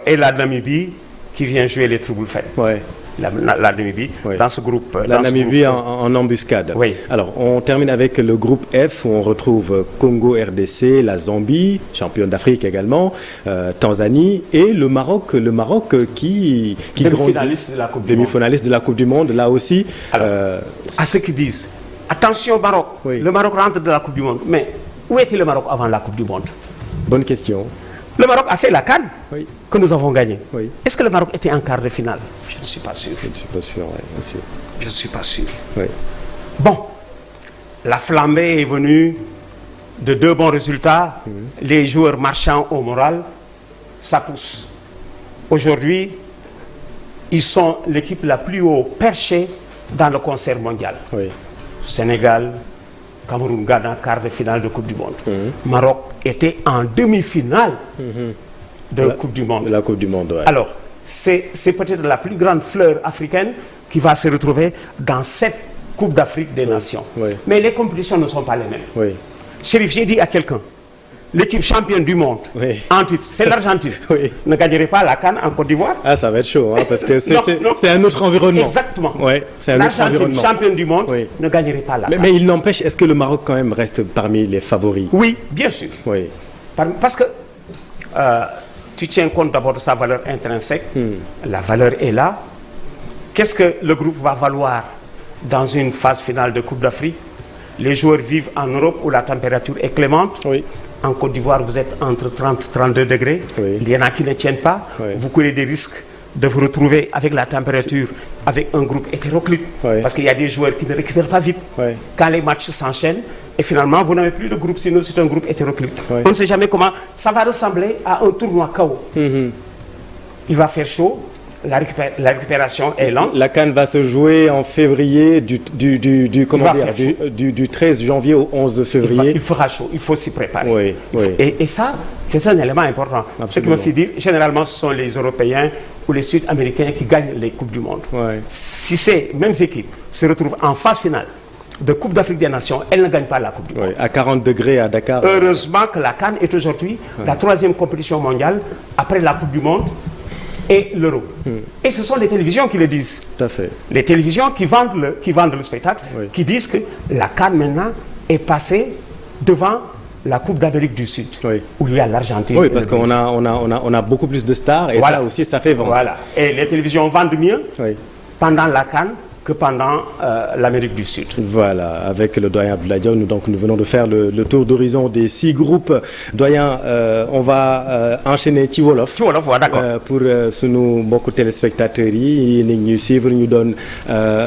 S2: Et la Namibie qui vient jouer les troubles faits.
S1: ouais.
S2: La Namibie,
S1: Oui.
S2: dans ce groupe.
S1: La
S2: dans ce
S1: Namibie
S2: groupe.
S1: en embuscade.
S2: Oui.
S1: Alors, on termine avec le groupe F où on retrouve Congo, RDC, la Zambie, championne d'Afrique également, Tanzanie et le Maroc qui
S2: Demi-finaliste de la Coupe du Monde.
S1: demi-finaliste de la Coupe du Monde, là aussi.
S2: Alors, à ceux qui disent, attention Maroc,
S1: Oui.
S2: le Maroc rentre de la Coupe du Monde. Mais où était le Maroc avant la Coupe du Monde?
S1: Bonne question.
S2: Le Maroc a fait la CAN
S1: Oui.
S2: que nous avons gagnée.
S1: Oui.
S2: Est-ce que le Maroc était en quart de finale? Je ne suis pas sûr.
S1: Je ne suis pas sûr, ouais, aussi.
S2: Je ne suis pas sûr.
S1: Oui.
S2: Bon, la flambée est venue de 2 bons résultats. Les joueurs marchant au moral, ça pousse. Aujourd'hui, ils sont l'équipe la plus haut perchée dans le concert mondial.
S1: Oui.
S2: Sénégal, Cameroun, Ghana, quart de finale de Coupe du Monde. Maroc était en demi-finale de Coupe du Monde.
S1: De la Coupe du Monde, ouais.
S2: Alors, c'est peut-être la plus grande fleur africaine qui va se retrouver dans cette Coupe d'Afrique des Nations.
S1: Oui.
S2: Mais les compétitions ne sont pas les mêmes.
S1: Oui.
S2: Chérif, j'ai dit à quelqu'un, l'équipe championne du monde
S1: Oui.
S2: en titre, c'est l'Argentine.
S1: Oui.
S2: Ne gagnerait pas la CAN en Côte d'Ivoire?
S1: Ah, ça va être chaud, hein, parce que
S2: Non.
S1: c'est un autre environnement.
S2: Exactement.
S1: Ouais, c'est un autre
S2: L'Argentine,
S1: environnement.
S2: championne du monde,
S1: Oui.
S2: ne gagnerait pas la CAN.
S1: Mais il n'empêche, est-ce que le Maroc quand même reste parmi les favoris?
S2: Oui, bien sûr.
S1: Oui.
S2: Parce que tu tiens compte d'abord de sa valeur intrinsèque. La valeur est là. Qu'est-ce que le groupe va valoir dans une phase finale de Coupe d'Afrique? Les joueurs vivent en Europe où la température est clémente.
S1: Oui.
S2: En Côte d'Ivoire, vous êtes entre 30 et 32 degrés.
S1: Oui.
S2: Il y en a qui ne tiennent pas.
S1: Oui.
S2: Vous courez des risques de vous retrouver avec la température, avec un groupe hétéroclite.
S1: Oui.
S2: Parce qu'il y a des joueurs qui ne récupèrent pas vite.
S1: Oui.
S2: Quand les matchs s'enchaînent, et finalement, vous n'avez plus de groupe, sinon c'est un groupe hétéroclite.
S1: Oui.
S2: On ne sait jamais comment. Ça va ressembler à un tournoi KO. Il va faire chaud, la récupération est lente.
S1: La CAN va se jouer en février comment
S2: va
S1: dire,
S2: faire
S1: du 13 janvier au 11 février.
S2: Il fera chaud, il faut s'y préparer.
S1: Oui, oui.
S2: Et ça, c'est un élément important.
S1: Absolument.
S2: Ce qui me fait dire, généralement, ce sont les Européens ou les Sud-Américains qui gagnent les Coupes du Monde.
S1: Ouais.
S2: Si ces mêmes équipes se retrouvent en phase finale de Coupe d'Afrique des Nations, elles ne gagnent pas la Coupe du Monde.
S1: Oui, à 40 degrés à Dakar.
S2: Heureusement que la CAN est aujourd'hui la 3e compétition mondiale après la Coupe du Monde et l'Euro. Et ce sont les télévisions qui le disent.
S1: Tout à fait.
S2: Les télévisions qui vendent le spectacle,
S1: Oui.
S2: qui disent que la CAN maintenant est passée devant la Coupe d'Amérique du Sud,
S1: Oui.
S2: où il y a l'Argentine.
S1: Oui,
S2: et
S1: parce
S2: le
S1: qu'on
S2: Brésil.
S1: a beaucoup plus de stars et
S2: Voilà.
S1: ça aussi, ça fait vendre.
S2: Voilà. Et les télévisions vendent mieux
S1: Oui.
S2: pendant la CAN que pendant l'Amérique du Sud.
S1: Voilà, avec le doyen Abdoulaye Diaw, nous venons de faire le tour d'horizon des 6 groupes. Doyen, on va enchaîner ci wolof.
S2: Ci wolof, waaw, d'accord.
S1: Pour sunu mbokku téléspectateurs yi ni ñu suivre ñu doon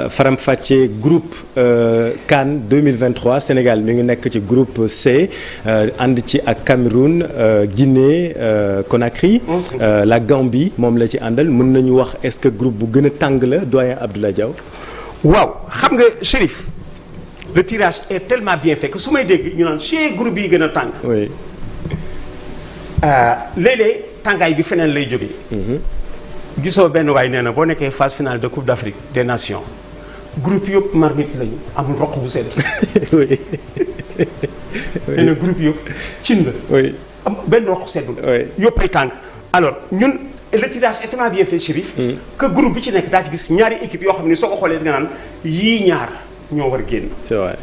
S1: faram-fàccee groupe CAN 2023 Sénégal mi ngi nekk ci groupe C ànd ci ak Cameroun, Guinée, Conakry, la Gambie moom la ci àndal. Mën nañu wax est-ce que groupe bu gën a tàng la doyen Abdoulaye Diaw?
S2: waaw xam nga Chérif, le tirage est tellement bien fait que su may dégg ñu naan chez groupe yi gën a tàng.
S1: Oui.
S2: léeg-léeg tàngaay bi feneen lay jógee. gisoo benn waay nee na boo nekkee phase finale de Coupe d'Afrique des Nations groupe yëpp marmite lañu amul roq bu sedd.
S1: Oui.
S2: nee na groupe yëpp cin la.
S1: Oui.
S2: am benn roq seddul.
S1: Oui.
S2: yëpp ay tàng. alors ñun le tirage est tellement bien fait, Chérif. que groupe bi ci nekk daa ci gis ñaari équipe yoo xam ne soo ko xoolee da nga naan yii ñaar ñoo war a génn.
S1: C'est vrai.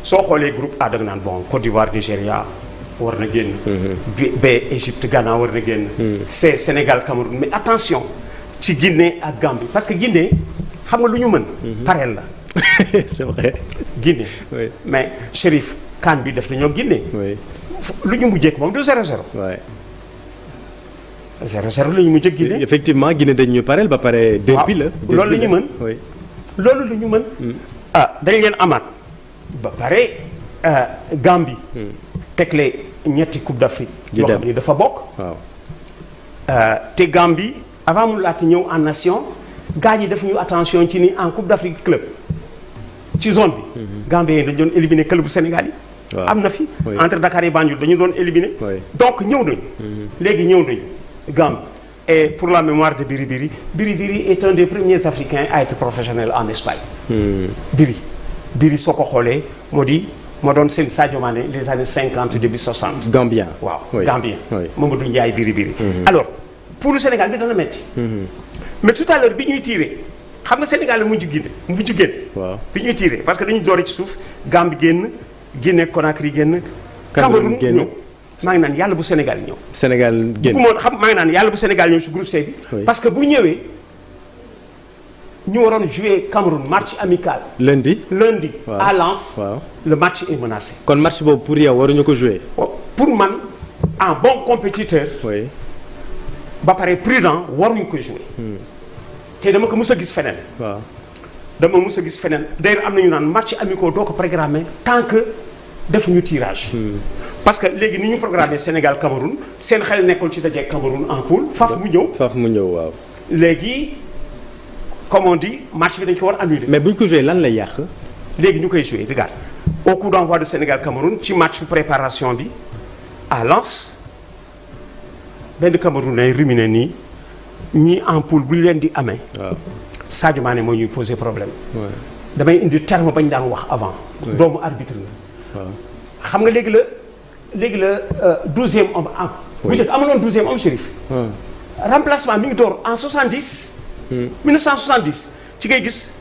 S2: soo xoolee groupe A da nga naan bon Côte d'Ivoire Nigéria war na génn. B Égypte Ghana war na génn. C Sénégal Cameroun mais attention ci Guinée ak Gambie parce que Guinée xam nga lu ñu mën. pareel la.
S1: C'est vrai.
S2: Guinée.
S1: Oui.
S2: mais Chérif CAN bi def nañoo Guinée.
S1: Oui.
S2: lu ñu mujjee moom du 0-0.
S1: Ouais.
S2: 0-0 la ñu mujjee Guinée.
S1: Effectivement Guinée dañ ñu pareel ba pare. derby la.
S2: loolu la ñu mën.
S1: Oui.
S2: loolu la ñu mën. dañ leen amaat ba pare Gambie. tegle ñetti Coupe d'Afrique.
S1: di
S2: yoo
S1: dem
S2: xam ni dafa bokk.
S1: waaw.
S2: te Gambie avant mu laata ñëw en nation gars yi def ñu attention ci ni en Coupe d'Afrique club ci zone bi. Gambie dañ doon éliminer club bu Sénégal yi.
S1: waaw
S2: am na fi.
S1: Oui.
S2: entre Dakar et Banjul dañu doon éliminer.
S1: Oui.
S2: donc ñëw nañu. léegi ñëw nañu Gambie. Et pour la mémoire de Biri Biri, Biri Biri est un des premiers Africains à être professionnel en Espagne. Biri soo ko xoolee moo doon seen Sadio Mané les années 50 début 60.
S1: Gambien.
S2: waaw
S1: Oui.
S2: Gambien.
S1: Oui.
S2: Mamadou Ndiaye Biri Biri. alors pour le Sénégal bi dana metti. mais tout à l'heure bi ñuy tiré xam nga Sénégal la mujj génn.
S1: waaw
S2: bi ñuy tiré parce que dañu doore ci suuf Gambie génn Guinée Conakry génn.
S1: Cameroun génn
S2: ñëw maa ngi naan yàlla bu Sénégal ñëw.
S1: Sénégal génn.
S2: maa ngi naan yàlla bu Sénégal ñëw ci groupe C bi.
S1: Oui.
S2: parce que bu ñëwee ñu waroon jouer Cameroun match amical.
S1: lundi.
S2: Wow. À Lens.
S1: Wow.
S2: Le match est menacé.
S1: kon match boobu pour yow waruñu ko jouer.
S2: Pour man en bon compétiteur.
S1: oui.
S2: ba pare prudent waruñu ko jouer. te dama ko mës a gis feneen.
S1: waaw.
S2: dama mës a gis feneen d'ailleurs am na ñu naan match amicaux doo ko programmer tant que defuñu tirage. parce que léegi ni ñu programmé Sénégal Cameroun seen xel nekkul ci daje Cameroun en poule faf mu ñëw
S1: waaw.
S2: léegi comme on dit match bi dañ ko war annuler.
S1: mais bu ñu ko joué lan lay yàq.
S2: léegi ñu koy joué regarde au coup d'envoi de Sénégal Cameroun ci match préparation bi à Lens benn Cameroun lay ruminer nii ñii en poule bu ñu leen di amee.
S1: waaw.
S2: Sadio Mané moo ñuy poser problème.
S1: Ouais.
S2: damay indi terme bañ daan wax avant. doomu arbitre la.
S1: waaw.
S2: xam nga léegi la 12e homme am. bu njëkk amuloon 12e homme Chérif. remplacement mi ngi door en 70. 1970 ci ngay gis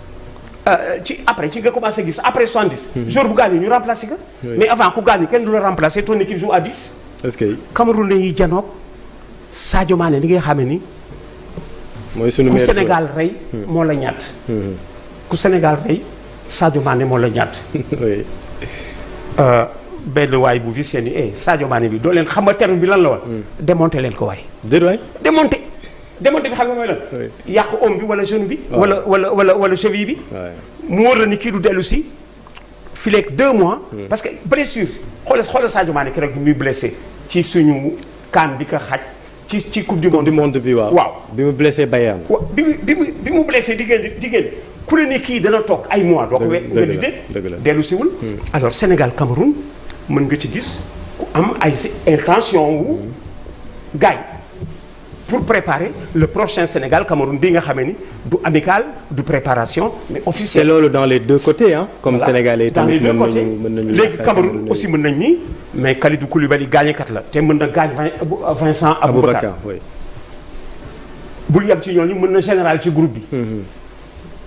S2: ci nga commencé gis après 70. jour bu gaañu ñu remplacé ko. mais avant ku gaañu kenn du la remplacé ton équipe joue à 10.
S1: est-ce que.
S2: Cameroun la ñuy janoog Sadio Mané li ngay xamee ni.
S1: mooy sunu
S2: ku Sénégal rey moo la ñatt. ku Sénégal rey Sadio Mané moo la ñatt.
S1: oui.
S2: benn waay bu vicié ni Sadio Mané bi doo leen xam nga terme bi lan la woon. démonté leen ko waay.
S1: déedéet waay.
S2: démonté bi xam nga mooy lan. yàq oom bi wala genou bi. wala cheville bi. mu wóor la ni kii du dellu si fileeg 2 mois. parce que blessure xoolal Sadio Mané keroog bi muy blessé ci suñu kaan bi ko xaj ci coupe du monde
S1: bi waaw. bi mu blessé Bayern.
S2: waaw bi mu blessé diggéen ku ne ni kii dana toog ay mois. doo ko weddi
S1: dëgg la
S2: dellu siwul alors Sénégal Cameroun mën nga ci gis ku am ay intention wu gaay pour préparer le prochain Sénégal Cameroun bi nga xamee ni du amical du préparation mais officiel.
S1: c'est loolu dans les deux côtés hein. comme
S2: voilà.
S1: Sénégalais
S2: dans
S1: tamit
S2: les deux côtés léegi Cameroun aussi mën nañ ni mais Kalidou Koulibaly gaañekat la te mën na gaañ Vincent Aboubacar
S1: oui.
S2: bul yem ci ñooñu mën na général ci groupe bi.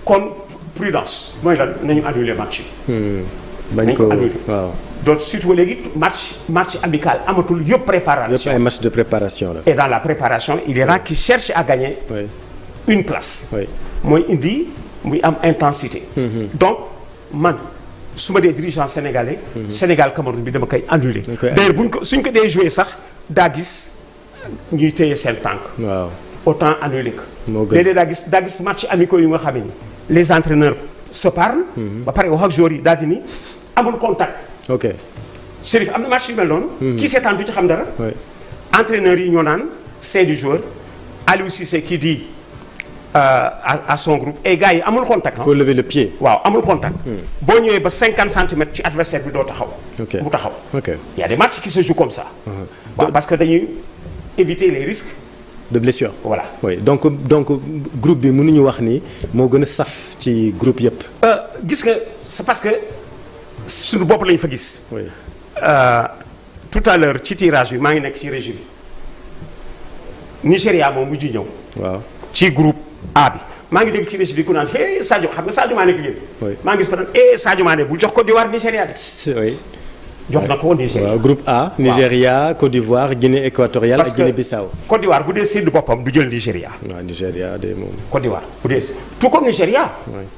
S2: kon prudence mooy lan nañu annuler match bi.
S1: bañ ko waaw.
S2: donc surtout léegi match amical amatul yëpp préparation.
S1: yëpp ay match de préparation la.
S2: et dans la préparation il y en a qui cherchent à gagner.
S1: oui.
S2: une place.
S1: oui.
S2: mooy indi muy am intensité. donc man su ma dee dirigeant sénégalais. Sénégal Cameroun bi dama koy annuler. d'ailleurs suñ ko dee joué sax daa gis ñuy téye seen tànk.
S1: waaw.
S2: autant annuler ko.
S1: moo gën
S2: léeg-léeg daa gis match amicaux yu nga xam ni les entraîneurs se parlent. ba pare wax ak joueurs yi daal di ni amul contact.
S1: ok.
S2: Chérif am na match yu mel noonu. kii seetaan du ci xam dara.
S1: oui.
S2: entraîneurs yi ñoo naan c'est du joueur Aliou Cissé qui dit à son groupe et gars yi amul contact.
S1: faut lever le pied.
S2: waaw amul contact. boo ñëwee ba 50 centimètres ci adversaire bi doo taxaw.
S1: ok
S2: mu taxaw.
S1: ok.
S2: y a des matchs qui se jouent comme ça. waaw parce que dañuy éviter les risques.
S1: de blessure.
S2: voilà.
S1: oui donc groupe bi mënuñu wax ni moo gën a saf ci groupe yëpp.
S2: gis nga c'est parce que suñu bopp lañ fa gis.
S1: oui.
S2: tout à l'heure ci tirage bi maa ngi nekk ci régie bi Nigéria moom mujj ñëw. waaw ci groupe A bi maa ngi dégg ci régie bi ku naan hey Sadio xam nga Sadio Mané ki
S1: oui.
S2: maa ngi gis par exemple Sadio Mané bu jox Côte d'Ivoire Nigéria de.
S1: oui.
S2: jox na ko Nigéria.
S1: waaw groupe A. Nigéria Côte d'Ivoire Guinée équatoriale ak Guinée Bissau.
S2: Côte d'Ivoire bu dee sédd boppam du jël Nigéria.
S1: waaw Nigéria de moom.
S2: Côte d'Ivoire bu dee tout comme Nigéria.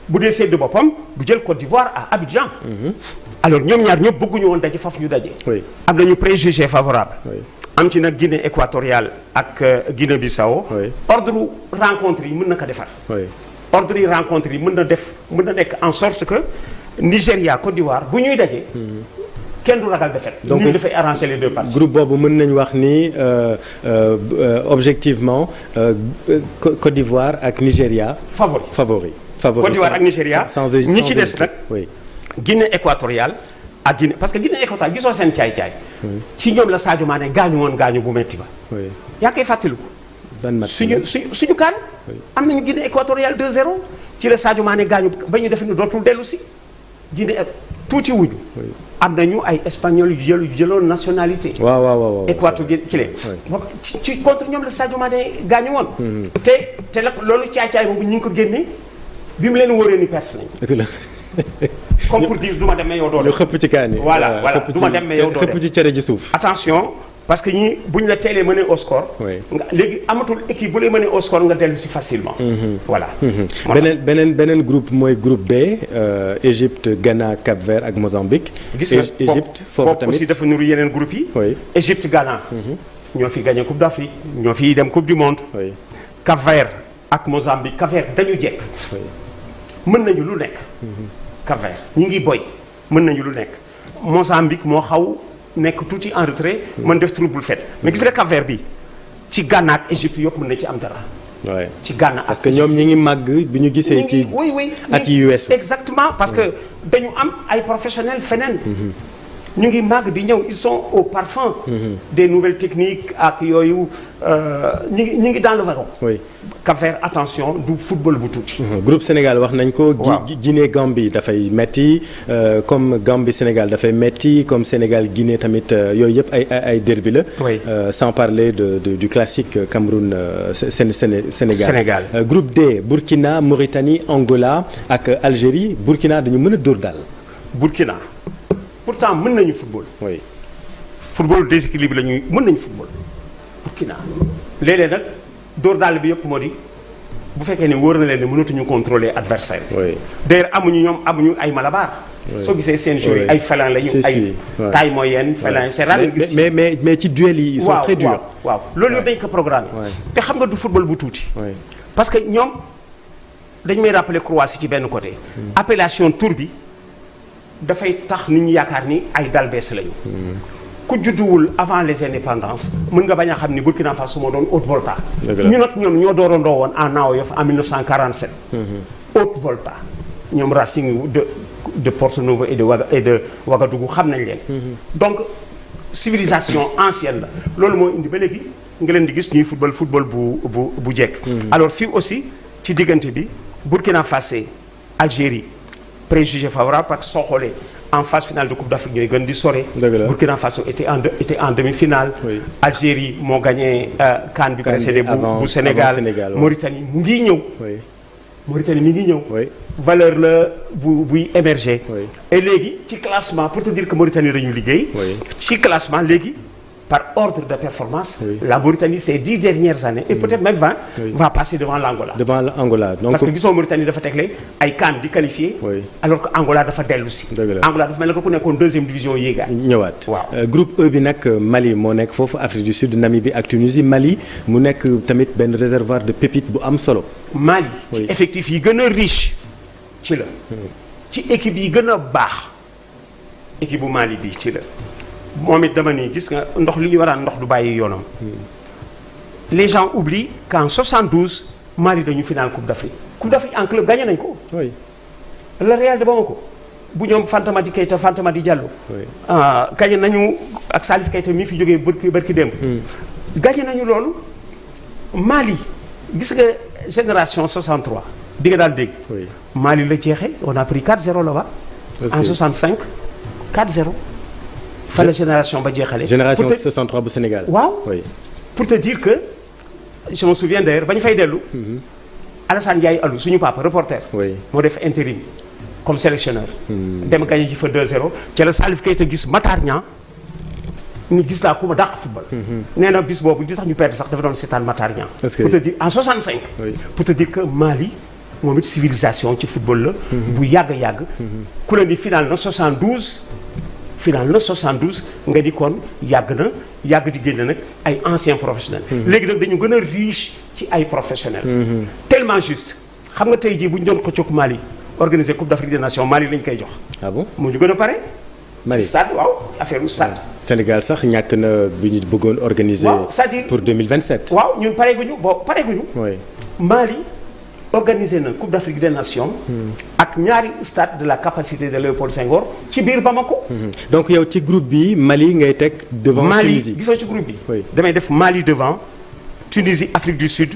S2: bu dee sédd boppam du jël Côte d'Ivoire à Abidjan. alors ñoom ñaar ñëpp bëgguñu woon daje faf ñu daje.
S1: oui.
S2: am nañu préjugé favorable.
S1: oui.
S2: am ci nag Guinée équatoriale ak Guinée Bissau.
S1: oui.
S2: ordre rencontre yi mën na ko defar.
S1: oui.
S2: ordre yi rencontre yi mën na nekk en sorte que Nigéria Côte d'Ivoire bu ñuy daje. kenn du ragal defet. donc ñu dafay arranger les deux parties.
S1: groupe boobu mën nañu wax ni objectivement Côte d'Ivoire ak Nigéria.
S2: favori.
S1: Côte
S2: d'Ivoire ak Nigéria.
S1: sans
S2: ñi ci des nag.
S1: oui.
S2: Guinée équatoriale ak Guinée parce que Guinée Équatoriale gisoo seen caay-caay. ci ñoom la Sadio Mané gaañu woon gaañu bu metti ba. yaa koy fàttaliku.
S1: ban match
S2: suñu kaan. am nañu Guinée Équatoriale 2-0 ci la Sadio Mané gaañu ba ñu def ni dootul dellu si. Guinée tuuti wuñu. am nañu ay espagnol yu jëloon nationalité.
S1: waaw
S2: Équateur ci leen. ci contre ñoom la Sadio Mané gaañu woon. te nag loolu caay-caay boobu ñu ngi ko génne bi mu leen wóoree ni perte nañu. comme pour dire du ma dem mais yow doo dem.
S1: lu xëpp ci kaan yi.
S2: voilà du ma dem mais yow doo dem
S1: xëpp ci cere ji suuf.
S2: attention parce que ñi bu ñu la teelee mënee au score. nga léegi amatul équipe bu lay mënee au score nga dellu si facilement. voilà.
S1: beneen groupe mooy groupe B Égypte Ghana Cap-Vert ak Mozambique.
S2: gis nga
S1: Égypte foofu tamit
S2: aussi dafa nuru yeneen groupe yi. Égypte Ghana. ñoo fi gagné Coupe d'Afrique ñoo fi dem Coupe du Monde. Cap-Vert ak Mozambique Cap-Vert dañu jekk. mën nañu lu nekk. Cap-Vert ñi ngi boy mën nañu lu nekk Mozambique moo xaw nekk tuuti en retrait mën def trouble fait mais gis nga Cap-Vert bi ci Ghana ak Égypte yëpp mën na ci am dara. ci Ghana
S1: parce que ñoom ñi ngi màgg bi ñu gisee ci at yi weesu.
S2: exactement parce que dañu am ay professionnels feneen. ñu ngi màgg di ñëw ils sont au parfum. des nouvelles techniques ak yooyu ñu ngi dans le wagon. Cap-Vert attention du football bu tuuti.
S1: groupe Sénégal wax nañ ko. Guinée Gambie dafay metti comme Gambie Sénégal dafay metti comme Sénégal Guinée tamit yooyu yëpp ay derby la. sans parler du classique Cameroun Sénégal. Groupe D Burkina Mauritanie Angola ak Algérie Burkina dañu mën a dóor daal.
S2: Burkina. pourtant mën nañu football. football déséquilibre la ñuy mën nañu football. Burkina léeg-léeg nag dóor dàll bi yëpp moo di bu fekkee ne wóor na leen ne mënatuñu contrôler adversaire. d'ailleurs amuñu ay malabar. soo gisee seen joueurs yi ay félin la ñu. ay taille moyenne félin c'est rare nga gis.
S1: mais ci duel yi ils sont très durs.
S2: waaw loolu yëpp dañ ko programmé. te xam nga du football bu tuuti. parce que ñoom dañu may rappeler Croatie ci benn côté. appellation tour bi. dafay tax nit ñi yaakaar ni ay dalbees lañu. ku judduwul avant les indépendances mën nga bañ a xam ni Burkina Faso moo doon Haute-Volta. ñu nag ñoom ñoo doorandoo woon en Naoyof en 1947. Haute-Volta ñoom Racing de Porto-Novo et de Ouagadougou xam nañ leen. donc civilisation ancienne la loolu moo indi ba léegi nga leen di gis ñuy football bu jekk. alors fii aussi ci diggante bi Burkina Faso Algérie. préjugé favorable parce que soo xoolee en phase finale de Coupe d'Afrique ñooy gën di sore. Burkina Faso était en demi-finale. Algérie moo gagné CAN bi précédé bu Sénégal. Mauritanie mu ngi ñëw. Mauritanie mi ngi ñëw. valeur la buy émerger. et léegi ci classement pour te dire que Mauritanie dañu liggéey. ci classement léegi par ordre de performance. la Mauritanie ces 10 dernières années. et peut-être même 20. va passer devant l'Angola. Donc, parce que gisoo Mauritanie dafa tegle ay CAN di qualifié. alors que Angola dafa dellu si. Angola dafa mel ne que ku nekkoon deuxième division yéegaat.
S1: ñëwaat groupe E bi nag Mali moo nekk foofu Afrique du Sud Namibie ak Tunisie Mali mu nekk tamit benn réservoir de pépites bu am solo.
S2: Mali ci effectif yi gën a riche ci la. ci équipe yi gën a baax équipe bu Mali bi ci la. moom it dama nii gis nga ndox li ñu waraan ndox du bàyyi yoonam. les gens oublient qu'en 72 Mali dañu final Coupe d'Afrique en club gagné nañ ko. le Real de Bamako bu ñoom Fanta Madi Keita Fanta Madi Diallo. gagné nañu ak Salif Keita mi fi jógee bërki démb. gagné nañu loolu Mali gis nga génération 63 di nga daan dégg. Mali la jeexee on a pris 4-0 là-bas. en 65 4-0. fa la génération ba jeexale.
S1: génération 63 bu Sénégal.
S2: waaw pour te dire que je me souviens d'ailleurs ba ñu fay dellu. Alassane Ndiaye Alou suñu papa reporter. moo def intérim comme sélectionneur. dem gagné ji fa 2-0 ca la Salif Keita gis Matar Niang ni gis naa ku ma dàq football. nee na bis boobu di sax ñu perdre sax dafa doon seetaan Matar Niang. pour te dire en 65. pour te dire que Mali moom it civilisation ci football la. bu yàgg. ku la ni final na 72. nga di kon yàgg di génn nag ay anciens professionnels. léegi nag dañu gën a riche ci ay professionnels. tellement juste xam nga tey jii bu ñu doon ko cok Mali organiser Coupe d'Afrique des Nations Mali lañ koy jox.
S1: ah bon
S2: moo ñu gën a pare.
S1: Mali
S2: ci stade waaw affaire u stade.
S1: Sénégal sax ñàkk na bi ñu bëggoon organiser.
S2: c'est-à-dire
S1: pour 2027.
S2: waaw ñun pareeguñu. Mali organisé na Coupe d'Afrique des Nations. ak ñaari stade de la capacité de Léopold Senghor ci biir Bamako.
S1: donc yow ci groupe bi Mali ngay teg devant Tunisie.
S2: Mali gisoo ci groupe bi.
S1: oui
S2: damay def Mali devant Tunisie Afrique du Sud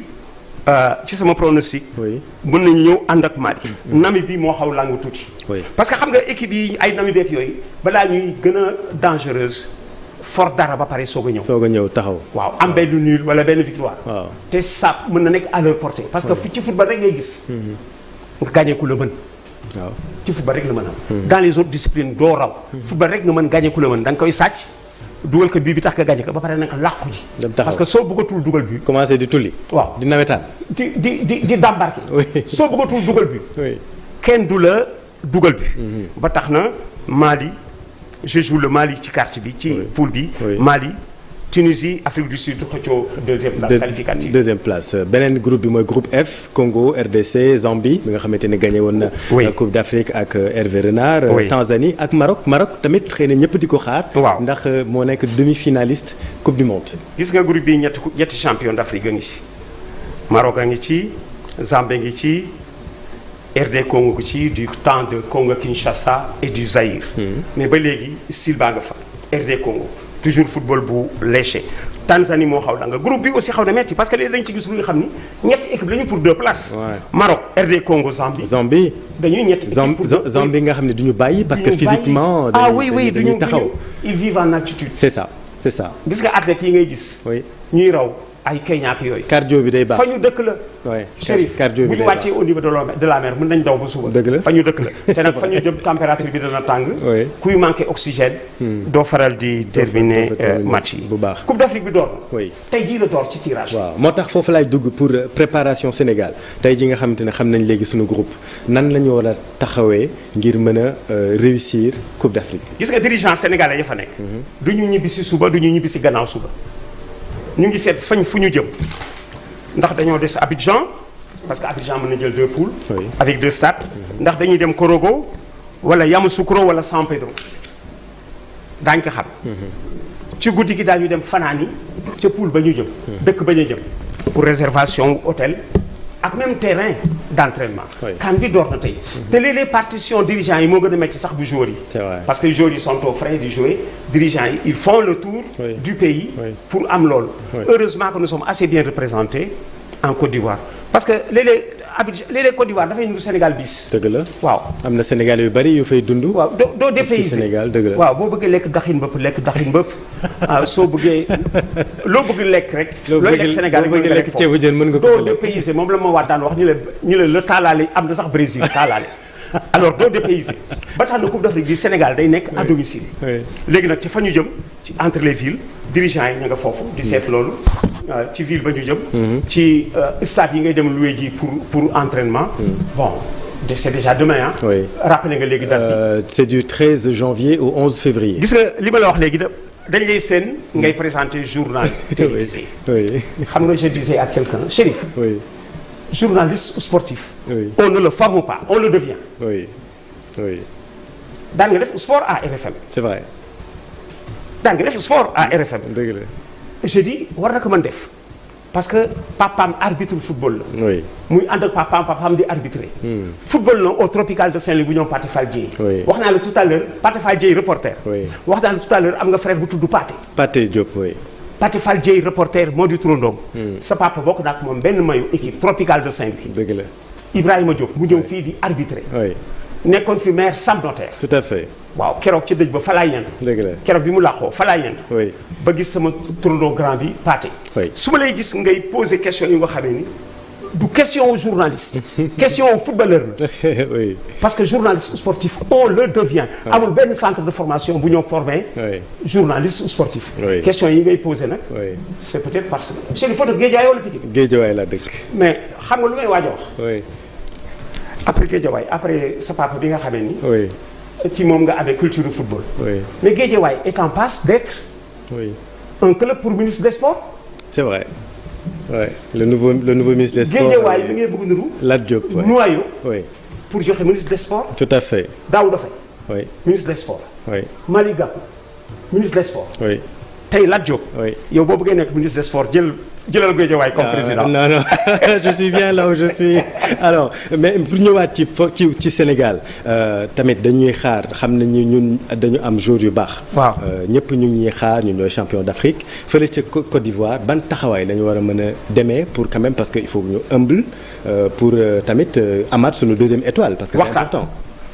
S2: ci sama pronostic.
S1: oui
S2: mën nañu ñëw ànd ak Mali. Namibie moo xaw langu tuuti.
S1: oui
S2: parce que xam nga équipe yi ay Namibie ak yooyu balaa ñuy gën a dangereuse fort dara ba pare soog a ñëw.
S1: soog a ñëw taxaw.
S2: waaw am benn nul wala benn victoire.
S1: waaw
S2: te ça mën na nekk à leur portée. parce que ci football rek ngay gis. nga gagné ku la mën.
S1: waaw
S2: ci football rek la mën am. dans les autres disciplines doo raw. football rek nga mën gagné ku la mën da nga koy sàcc dugal ko bii bi tax nga gagné ko ba pare nag làqu ji.
S1: dem taxaw
S2: parce que soo bëggatul dugal bi.
S1: commencé di tulli.
S2: waaw
S1: di nawetaan.
S2: di d'embarquer.
S1: oui
S2: soo bëggatul dugal bi.
S1: oui
S2: kenn du la dugal bi. ba tax na Mali je joue le Mali ci carte bi ci poule bi.
S1: oui
S2: Mali Tunisie Afrique du Sud xëccoo deuxième place qualificative.
S1: deuxième place beneen groupe bi mooy groupe F Congo RDC Zambie bi nga xamante ne gagné woon na. Coupe d'Afrique ak Hervé Renard. Tanzanie ak Maroc tamit xëy na ñëpp di ko xaar.
S2: waaw
S1: ndax moo nekk demi-finaliste Coupe du Monde.
S2: gis nga groupe bi ñetti champion d'Afrique a ngi ci Maroc a ngi ci Zambie ngi ci RD Congo ngi ci du temps de Congo Kinshasa et du Zaïre. mais ba léegi style baa nga fa RD Congo. toujours football bu léché Tanzanie moo xaw da nga groupe bi aussi xaw na metti parce que léegi dañ ci gis lu nga xam ni ñetti équipe lañu pour 2 places. Maroc RD Congo Zambie. dañuy ñetti équipe
S1: Zambie nga xam ne du ñu bàyyi parce que physiquement. dañuy taxaw
S2: ils vivent en altitude.
S1: c'est ça.
S2: gis nga athlètes yi ngay gis. ñuy raw ay Kenya ak yooyu.
S1: cardio bi day baax
S2: fa ñu dëkk la. Chérif
S1: cardio bi
S2: bu ñu wàccee au niveau de la mer mën nañ daw ba suba.
S1: dëgg la
S2: fa ñu dëkk la te nag fa ñu jëm température bi dana tàng. kuy manqué oxygène. doo faral di terminer match yi.
S1: bu baax
S2: Coupe d'Afrique bi door na.
S1: oui
S2: tey jii la door ci tirage.
S1: waaw moo tax foofu laay dugg pour préparation Sénégal tey ji nga xamante ne xam nañ léegi suñu groupe nan la ñu war a taxawee ngir mën a réussir Coupe d'Afrique.
S2: gis nga dirigeant sénégalais ya fa nekk. du ñu ñibbi si suba du ñu ñibbi si gannaaw suba. ñu ngi seet fu ñu jëm ndax dañoo des Abidjan parce que Abidjan mën na jël 2 poules. avec 2 stades. ndax dañuy dem Korogo wala Yamoussoukro wala San Pedro daañu ko xam. ci guddi gi daañu dem fanaani ca poule ba ñu jëm. dëkk ba ñu jëm. pour réservation hôtel ak même terrain d'entraînement. kan bi door na tey. te léeg-léeg partition dirigeants yi moo gën a metti sax bu joueurs yi.
S1: c'est vrai
S2: parce que les joueurs yi sont aux frais di jouer dirigeants yi ils font le tour. du pays. pour am loolu. heureusement que nous sommes assez bien représentés en Côte d'Ivoire parce que léeg-léeg Côte d'Ivoire dafay ñu Sénégal bis.
S1: dëgg la
S2: waaw
S1: am na Sénégal yu bari yu fay dund.
S2: waaw doo dépaysé
S1: Sénégal dëgg la
S2: waaw boo bëggee lekk daxin bëpp soo bëggee loo bëgg lekk rek. looy lekk Sénégal
S1: loo bëgg lekk ceebu jën mën nga ko
S2: doo dépaysé moom la ma waat daan wax ñu la taalaale am na sax Brésil taalaale alors doo dépaysé ba tax na Coupe d'Afrique bi Sénégal day nekk à domicile. léegi nag ci fa ñu jëm ci entre les villes dirigeants yi ñu nga foofu di seet loolu ci ville ba ñu jëm. ci stade yi ngay dem loué ji pour entraînement. bon c'est déjà demain ah. rappelé nga léegi date bi.
S1: c'est du 13 janvier au 11 février.
S2: gis nga li ma la wax léegi dañ lay seen ngay présenter journal télévisé. xam nga je disais à quelqu'un Chérif. journaliste sportif. on ne le forme pas on le devient. daan nga def sport à RFM.
S1: c'est vrai.
S2: daan nga def sport à RFM.
S1: dëgg la.
S2: je dis war na ko mën def parce que papaam arbitre football la. muy ànd ak papaam di arbitrer. football na au tropical de Saint-Louis bu ñoom Pathé Fall Dieye. wax naa la tout à l'heure Pathé Fall Dieye reporter. wax naa la tout à l'heure am nga frère bu tudd
S1: Pathé Diop
S2: Pathé Fall Dieye reporter moo di turandoom. sa papa bokk na ak moom benn mayu équipe tropicale de Saint-Louis.
S1: dëgg la.
S2: Ibrahima Diop mu ñëw fii di arbitrer. nekkoon fi maire Sam Notaire.
S1: tout à fait.
S2: waaw keroog ci dëj ba fa laa yendu.
S1: dëgg la
S2: keroog bi mu làqoo fa laa yendu. ba gis sama turandoo grand bi Pathé. su ma lay gis ngay poser question yu nga xamee ni du question au journaliste. question au footballeur la. parce que journaliste sportif on le devient. amul benn centre de formation bu ñoo formé. journaliste sportif. question yi ngay poser nag. c'est peut-être parce que c'est le photo Guédiawaye wala Pikine.
S1: Guédiawaye la dëkk.
S2: mais xam nga lu may waaj a wax. après Guédiawaye après sa papa bi nga xamee ni. ci moom nga amee culture du football. mais Guédiawaye est en passe d'être. un club pour ministre des sports.
S1: c'est vrai. le nouveau ministre des sports.
S2: Guédiawaye li ngay bëgg niru.
S1: Lat Diop
S2: noyau. pour joxe ministre des sports.
S1: tout à fait.
S2: Daouda Faye. ministre des sports. Malick Gakou ministre des sports. tey Lat Diop.
S1: oui
S2: yow boo bëggee nekk ministre des sports jëlal Guédiawaye comme président.
S1: non non je suis bien là où je suis alors mais pour ñëwaat ci Sénégal tamit dañuy xaar xam nañu ñun dañu am jour yu baax.
S2: waaw
S1: ñëpp ñu ngi ñuy xaar ñun ñooy champion d'Afrique fële ca Côte d'Ivoire ban taxawaay la ñu war a mën a demee pour quand même parce que il faut ñu humble pour tamit amaat suñu deuxième étoile. parce que c'est important.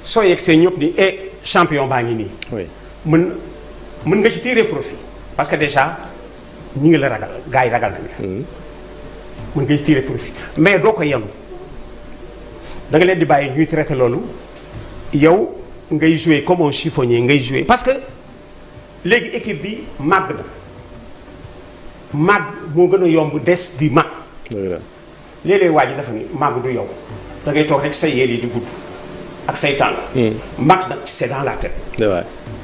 S2: soo yegsee ñëpp ni champion baa ngi nii.
S1: oui
S2: mën nga ci tirer profit parce que déjà ñi ngi la ragal gars yi ragal nañ mën nga ci tirer profit mais doo ko yenu da nga leen di bàyyi ñuy traité loolu yow ngay jouer comme un chiffonnier ngay jouer parce que léegi équipe bi màgg na màgg moo gën a yomb des di mag léeg-léeg waa ji dafa ni màgg du yow da ngay toog rek say yeel yi di gudd ak say tànk mag nag c'est dans la tête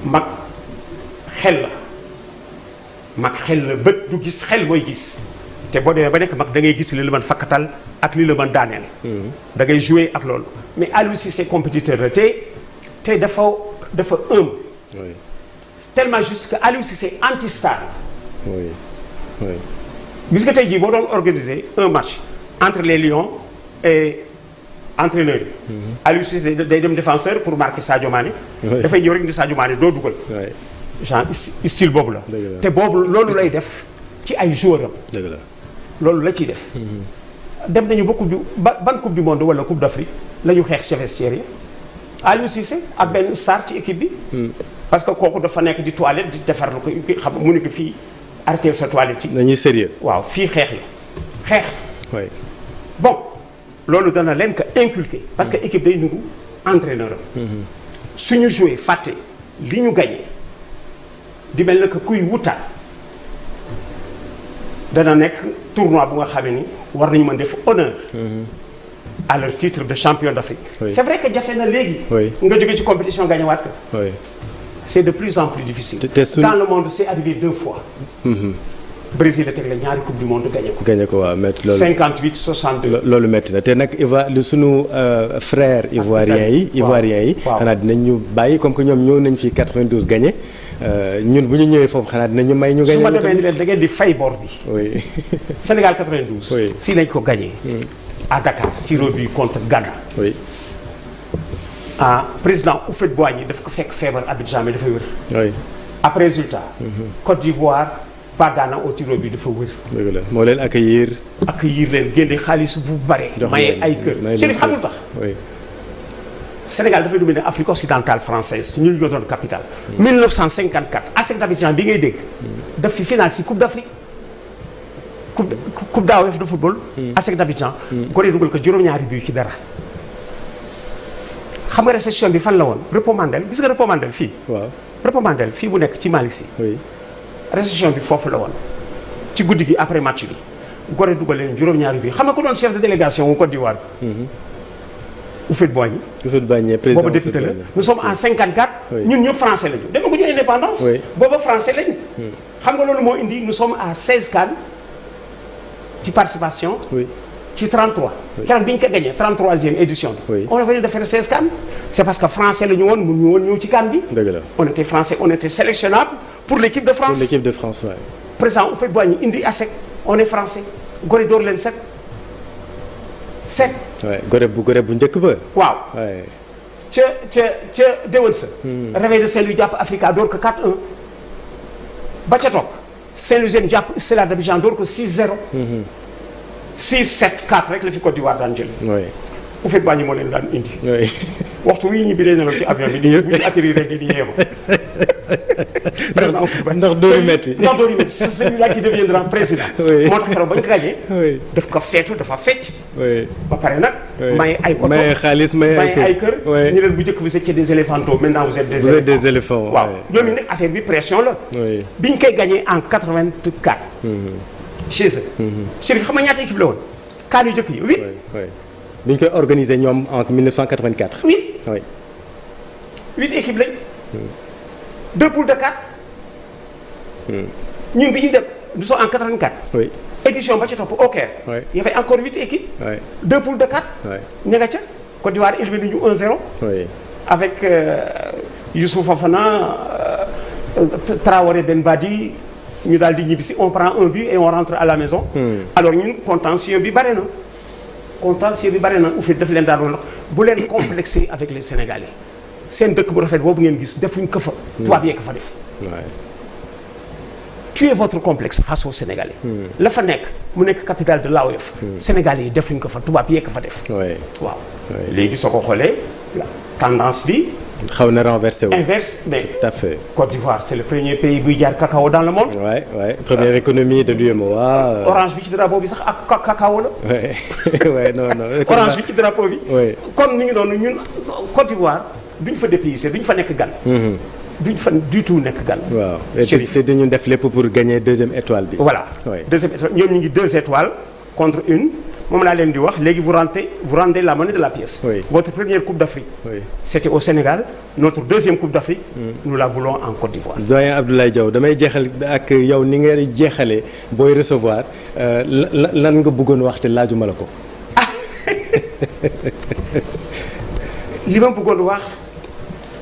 S2: mag xel la bët du gis xel mooy gis te boo demee ba nekk mag da ngay gis li la mën fakkatal ak li la mën daaneel da ngay jouer ak loolu mais Aliou Cissé compétiteur la te dafa humble tellement juste que Aliou Cissé anti-star gis nga tey jii boo doon organiser un match entre les Lions et entraîneur yi Aliou Cissé day dem défenseur pour marquer Sadio Mané dafay ñëw rek ni Sadio Mané doo dugal genre style boobu la te boobu loolu lay def ci ay joueur am loolu la ciy def dem nañu ba ban coupe du monde wala coupe d'Afrique la ñu xeex ci vestiaire yi Aliou Cissé ak benn star ci équipe bi parce que kooku dafa nekk di toilette di defar lu ko xam mu ne ko fii arrêter sa toilette yi
S1: nañuy sérieux
S2: waaw fii xeex la xeex bon loolu dana leen ko inculquer parce que équipe day nungu entraîneur am suñu joué fàtte li ñu gagné di mel na que kuy wutaat dana nekk tournoi bu nga xamee ni war nañu mën def honneur à leur titre de champion d'Afrique c'est vrai que jafe na léegi nga jóge ci compétition gagné waat ko c'est de plus en plus difficile dans le monde c'est arrivé 2 fois Brésil a teg la ñaari coupe du monde gagné ko
S1: waaw métti loolu
S2: 58 62
S1: loolu métti na te nag sunu frère ivoirien yi xanaa dinañ ñu bàyyi comme que ñoom ñëw nañ fi 92 gagné ñun bu ñu ñëwee foofu xanaa dinañu may ñu gagné.
S2: su ma demee ni leen da ngeen di fay bor bi.
S1: oui
S2: Sénégal 92. fii lañ ko gagné. à Dakar tir au but contre Ghana.
S1: oui.
S2: Président Houphouët-Boigny daf ko fekk feebar Abidjan mais dafa wér.
S1: oui.
S2: après résultat. Côte d'Ivoire pas Ghana au tir au but dafa wér.
S1: dëgg la moo leen accueillir
S2: leen génne xaalis bu bare. maye ay kër Chérif xam nga lu tax.
S1: oui.
S2: Sénégal dafay dominer Afrique occidentale française ñu ñoo doon capitale. 1954 ASEC d'Abidjan bi ngay dégg. daf fi final si Coupe d'Afrique. coupe d'AOF de football. ASEC d'Abidjan. Gorée dugal ko juróom-ñaari but ci dara. xam nga réception bi fan la woon Repos Mandel gis nga Repos Mandel fii.
S1: waaw
S2: Repos Mandel fii bu nekk ci Malick Sy.
S1: oui.
S2: réception bi foofu la woon. ci guddi gi après match bi. Gorée dugal leen juróom-ñaari but xam nga ko doon chef de délégation wu Côte d'Ivoire. Houphouët-Boigny
S1: président
S2: booba député la nous sommes en 54. ñun ñëpp français lañu demaguñu indépendance. booba français lañu. xam nga loolu moo indi nous sommes à 16 CAN ci participation. ci 33. keroog bi ñu ko gagné 33e édition bi. on est venu de faire 16 CAN. c'est parce que français la ñu woon mënuñu woon ñëw ci CAN bi.
S1: dëgg la
S2: on était français on était sélectionnable pour l'équipe de France.
S1: pour l'équipe de France waay.
S2: président Houphouët-Boigny indi ASEC on est français Gorée door leen 7.
S1: waaw Gorée bu njëkk ba.
S2: waaw. ca déwén sa. réveil de Saint-Louis jàpp Africa door ko 4-1. ba ca topp Saint-Louisien jàpp Stella d'Abidjan door ko 6-0. 6-7 4 rek la fi Côte d'Ivoire daan jël. Houphouët-Boigny moo leen daan indi. waxtu wii ñibbi day nelaw ci avion bi di atterrir rek di yéema. président Houphouët-Boigny
S1: ndax dóor yu métti.
S2: c'est celui-là qui deviendra président. moo tax keroog ba ñu ko gagné. daf ko feetu dafa fecc. ba pare nag. may ay oto
S1: may xaalis may
S2: ay kër. ñu leen bu njëkk bi c'était des éléphantaux maintenant vous êtes des
S1: éléphants.
S2: waaw ñoom it nag affaire bi pression la. bi ñu koy gagné en 84. chez eux. Chérif xam nga ñaata équipe la woon. kaan yu njëkk yi 8.
S1: bi ñu koy organisé ñoom en 1984.
S2: 8 équipes lañ. 2 poules de 4. ñun bi ñu dem nous sommes en 84. édition ba ca topp au Caire. y avait encore 8 équipes. 2 poules de 4. ña nga ca Côte d'Ivoire éliminé ñu 1-0. avec Youssouf Fofana Traoré Ben Badi ñu daal di ñibbisi on prend un bus et on rentre à la maison. alors ñun contentieux bi bare na. contentieux bi bare na u fi def leen daan wax bu leen complexé avec les Sénégalais seen dëkk bu rafet boobu ngeen gis defuñ ko fa. tubaab yee ko fa def. tuez votre complexe face aux Sénégalais. la fa nekk mu nekk capitale de l'AOF. Sénégalais yi defuñ ko fa tubaab yee ko fa def. waaw léegi soo ko xoolee tendance bi.
S1: xaw na renversé wu.
S2: inverse mais
S1: tout à fait.
S2: Côte d'Ivoire c'est le premier pays buy jaar cacao dans le monde.
S1: première économie de l'UEMOA.
S2: orange bi ci drapeau bi sax ak cacao la.
S1: non.
S2: orange bi ci drapeau bi. kon mi ngi noonu ñun Côte d'Ivoire duñ fa dépaysé duñ fa nekk gan. duñ fa du tout nekk gan.
S1: waaw te dañu def lépp pour gagner deuxième étoile bi.
S2: voilà deuxième étoile ñoom ñu ngi 2 étoiles contre 1 moom laa leen di wax léegi vous rendez la monnaie de la pièce. Votre première coupe d'Afrique. C'était au Sénégal. Notre deuxième coupe d'Afrique. Nous la voulons en Côte d'Ivoire.
S1: doyen Abdoulaye Diaw damay jeexal ak yow ni nga jeexalee booy recevoir lan nga bëggoon wax te laajuma la ko.
S2: li ma bëggoon wax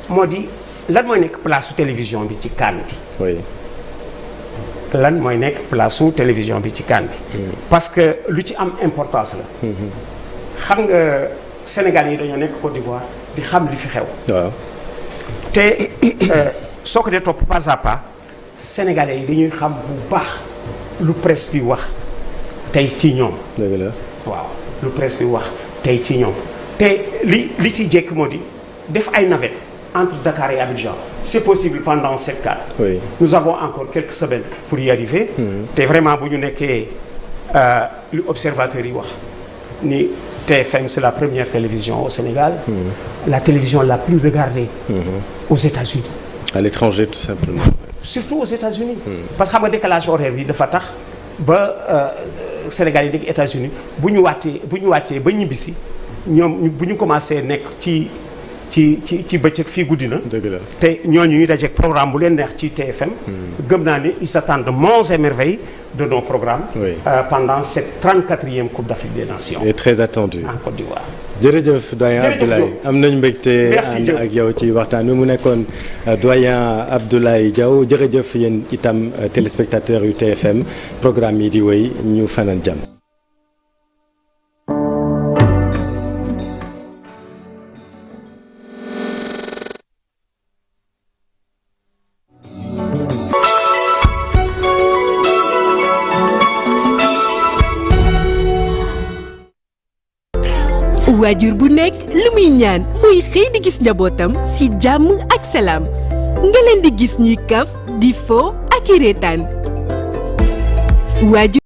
S2: moo di lan mooy nekk place su télévision bi ci CAN bi. lan mooy nekk place su télévision bi ci CAN bi. parce que lu ci am importance la. xam nga Sénégal yi dañoo nekk Côte d'Ivoire di xam li fi xew.
S1: waaw
S2: te soo ko dee topp pas à pas Sénégalais yi dañuy xam bu baax lu presse bi wax tey ci ñoom.
S1: dëgg la
S2: waaw lu presse bi wax tey ci ñoom te li ci jekk moo di def ay navette entre Dakar et Abidjan. C'est possible pendant 7 cas. Nous avons encore quelques semaines pour y arriver. te vraiment bu ñu nekkee lu observateurs yi wax ni TFM c'est la première télévision au Sénégal. La télévision la plus regardée aux États-Unis.
S1: À l'étranger tout simplement.
S2: Surtout aux États-Unis. Parce que xam nga décalage horaire bi dafa tax ba Sénégal yi nekk États-Unis bu ñu wàccee ba ñibbisi ñoom bu ñu commencé nekk ci bëccëg fii guddi na.
S1: dëgg la
S2: te ñooñu ñu dajeeg programme bu leen neex ci TFM. gëm naa ni ils s'attendent monts et merveilles de nos programmes. pendant cette 34e Coupe d'Afrique des Nations.
S1: et très attendu
S2: en Côte d'Ivoire.
S1: jërëjëf doyen Abdoulaye am nañu mbégte ànd ak yow ci waxtaan wi mu nekkoon doyen Abdoulaye Diaw jërëjëf yéen itam téléspectateurs yu TFM programme yi di wéy ñu fanaan jàmm.
S3: waajur bu nekk lu muy ñaan muy xëy di gis njabootam ci jàmm ak salaam nga leen di gis ñuy kaf di fo ak i reetaan waajur